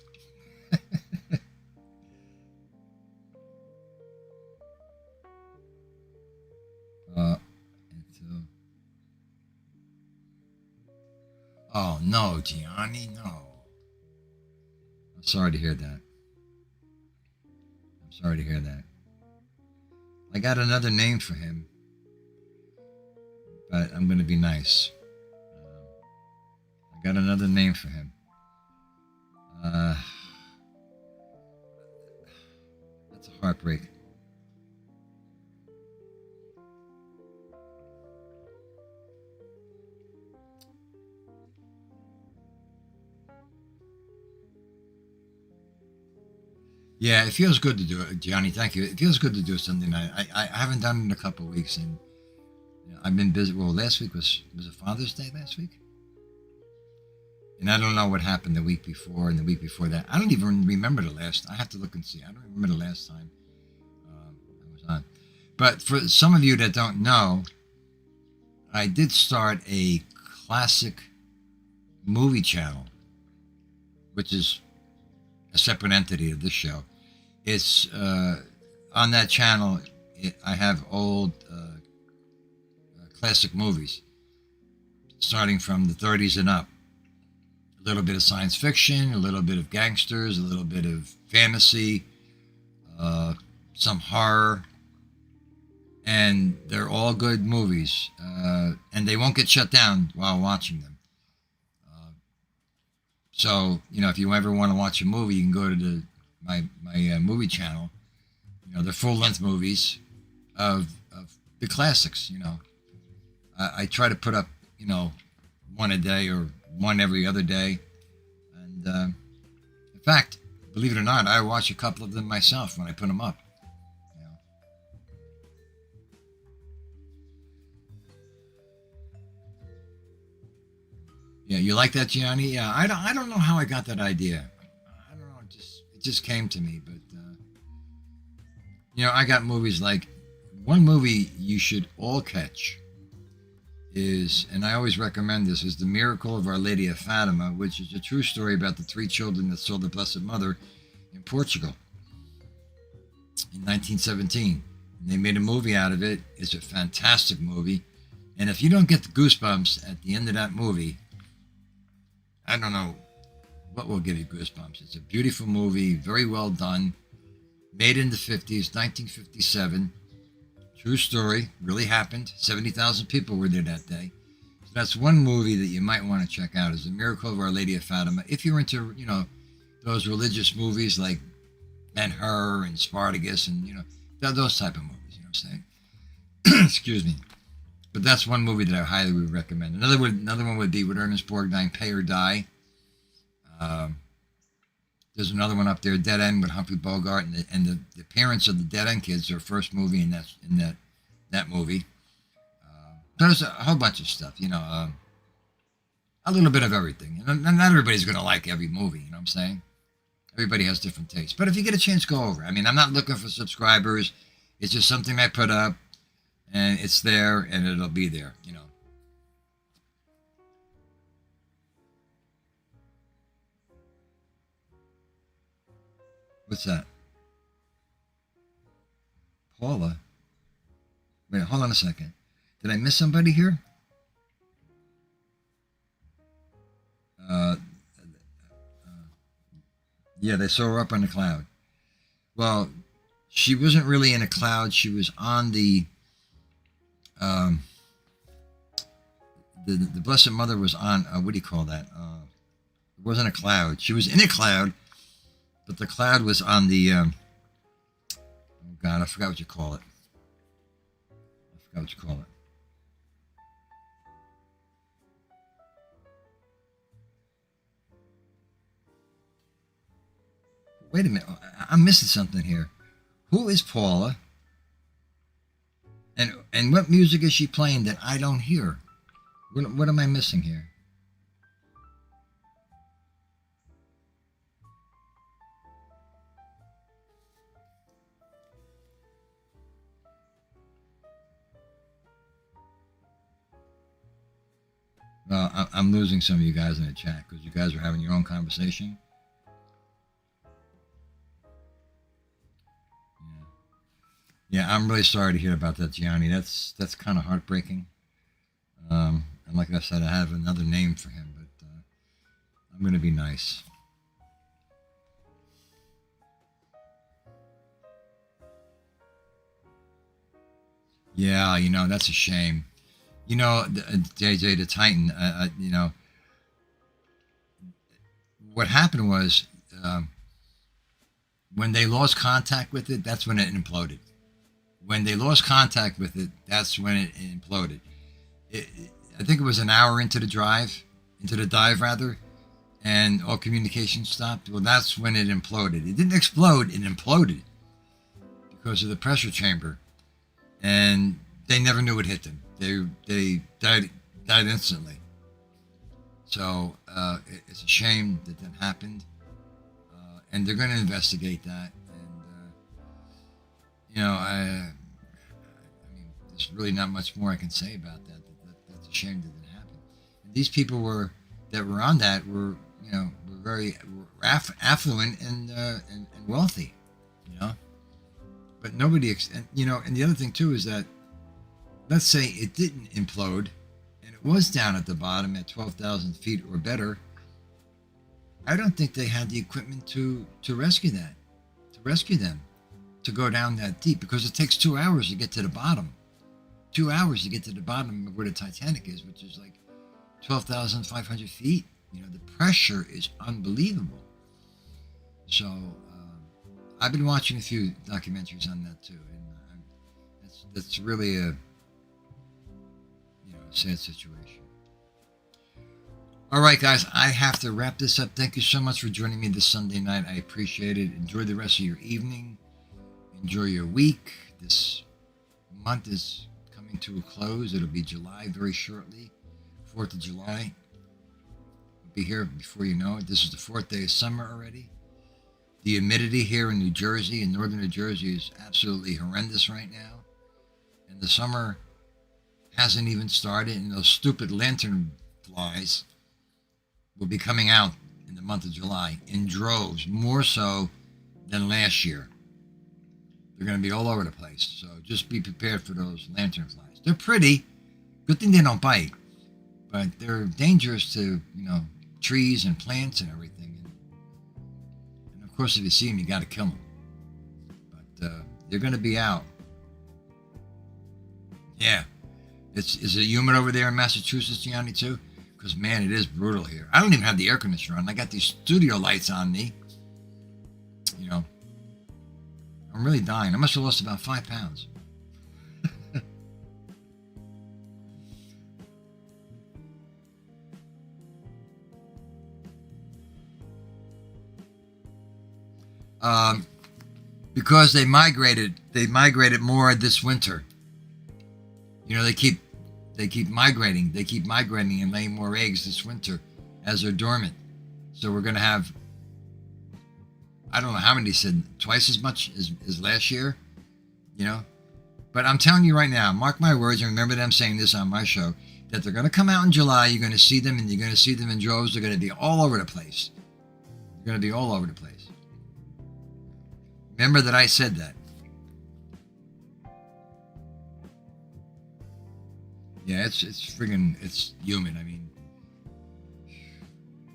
Oh, no, Gianni, no. I'm sorry to hear that. I got another name for him, but I'm going to be nice. I got another name for him. That's a heartbreak. Yeah, it feels good to do it, Gianni. Thank you. It feels good to do something. I haven't done it in a couple of weeks, and I've been busy. Well, last week was it Father's Day last week? And I don't know what happened the week before and the week before that. I don't even remember the last. I have to look and see. I don't remember the last time I was on. But for some of you that don't know, I did start a classic movie channel, which is a separate entity of this show. It's on that channel. I have old classic movies, starting from the 30s and up. A little bit of science fiction, a little bit of gangsters, a little bit of fantasy, some horror, and they're all good movies, and they won't get shut down while watching them. So, if you ever want to watch a movie, you can go to my movie channel. They're full-length movies of the classics. I try to put up, one a day or one every other day. And in fact, believe it or not, I watch a couple of them myself when I put them up. Yeah, you like that, Gianni? Yeah, I don't know how I got that idea. I don't know, it just came to me. But I got movies like, one movie you should all catch is, and I always recommend this, is The Miracle of Our Lady of Fatima, which is a true story about the 3 children that saw the Blessed Mother in Portugal in 1917. And they made a movie out of it. It's a fantastic movie. And if you don't get the goosebumps at the end of that movie, I don't know what will give you goosebumps. It's a beautiful movie, very well done, made in the 50s, 1957. True story, really happened. 70,000 people were there that day. So that's one movie that you might want to check out, is The Miracle of Our Lady of Fatima. If you're into, those religious movies like Ben-Hur and Spartacus and, those type of movies, you know what I'm saying? Excuse me. But that's one movie that I highly would recommend. Another one would be with Ernest Borgnine, Pay or Die. There's another one up there, Dead End, with Humphrey Bogart, and the parents of the Dead End kids. Their first movie in that movie. There's a whole bunch of stuff, a little bit of everything. And not everybody's going to like every movie. You know what I'm saying? Everybody has different tastes. But if you get a chance, go over. I mean, I'm not looking for subscribers. It's just something I put up, and it's there, and it'll be there. What's that? Paula? Wait, hold on a second. Did I miss somebody here? Yeah, they saw her up on the cloud. Well, she wasn't really in a cloud. She was on the Blessed Mother was on, what do you call that? It wasn't a cloud. She was in a cloud, but the cloud was on the, oh God, I forgot what you call it. Wait a minute, I'm missing something here. Who is Paula? And what music is she playing that I don't hear? What am I missing here? Well, I'm losing some of you guys in the chat because you guys are having your own conversation. Yeah, I'm really sorry to hear about that, Gianni. That's kind of heartbreaking. And like I said, I have another name for him, but I'm going to be nice. Yeah, that's a shame. JJ the Titan, what happened was when they lost contact with it, that's when it imploded. When they lost contact with it, that's when it imploded. I think it was an hour into the dive rather, and all communication stopped. Well, that's when it imploded. It didn't explode, it imploded because of the pressure chamber. And they never knew it hit them. They died instantly. So it's a shame that happened. And they're going to investigate that. And, I mean, there's really not much more I can say about that. That's a shame that it happened. And these people that were on that were very affluent and wealthy, But nobody, and the other thing too is that, let's say it didn't implode, and it was down at the bottom at 12,000 feet or better. I don't think they had the equipment to rescue them, to go down that deep, because it takes 2 hours to get to the bottom. 2 hours to get to the bottom of where the Titanic is, which is like 12,500 feet. You know, the pressure is unbelievable. So I've been watching a few documentaries on that too, and that's really a sad situation. All right, guys, I have to wrap this up. Thank you so much for joining me this Sunday night. I appreciate it. Enjoy the rest of your evening. Enjoy your week. This month is coming to a close. It'll be July very shortly. 4th of July. We'll be here before you know it. This is the 4th day of summer already. The humidity here in New Jersey, in northern New Jersey, is absolutely horrendous right now. And the summer hasn't even started, and those stupid lantern flies will be coming out in the month of July in droves, more so than last year. They're going to be all over the place, so just be prepared for those lantern flies. They're pretty. Good thing they don't bite, but they're dangerous to, trees and plants and everything. And of course, if you see them, you got to kill them. But they're going to be out. Yeah. Is it humid over there in Massachusetts, Gianni, too? Because, man, it is brutal here. I don't even have the air conditioner on. I got these studio lights on me. I'm really dying. I must have lost about 5 pounds. Because they migrated more this winter. They keep migrating. They keep migrating and laying more eggs this winter as they're dormant. So we're going to have, I don't know how many said, twice as much as last year, But I'm telling you right now, mark my words, and remember them saying this on my show, that they're going to come out in July. You're going to see them, and you're going to see them in droves. They're going to be all over the place. They're going to be all over the place. Remember that I said that. Yeah, it's humid. I mean,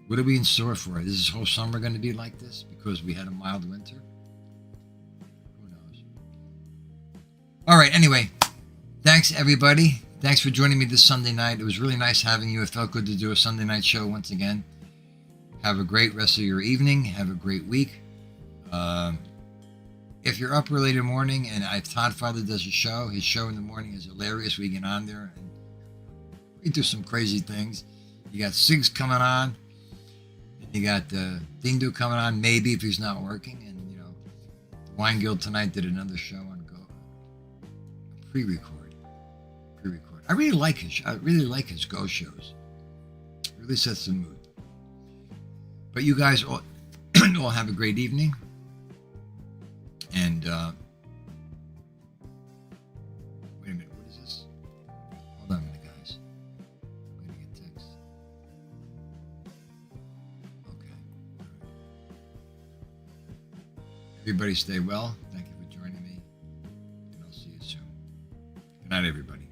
what are we in store for? Is this whole summer going to be like this because we had a mild winter? Who knows? All right, anyway, thanks everybody. Thanks for joining me this Sunday night. It was really nice having you. It felt good to do a Sunday night show once again. Have a great rest of your evening. Have a great week. If you're up early in the morning, and Todd Father does a show, his show in the morning is hilarious. We get on there and we do some crazy things. You got Sigs coming on, and you got Dindu coming on, maybe if he's not working. And the Wine Guild tonight did another show on a pre-record. I really like his Go shows. It really sets the mood. But you guys all have a great evening. And, wait a minute, what is this? Hold on a minute, guys. I'm going to get text. Okay. Everybody stay well. Thank you for joining me. And I'll see you soon. Good night, everybody.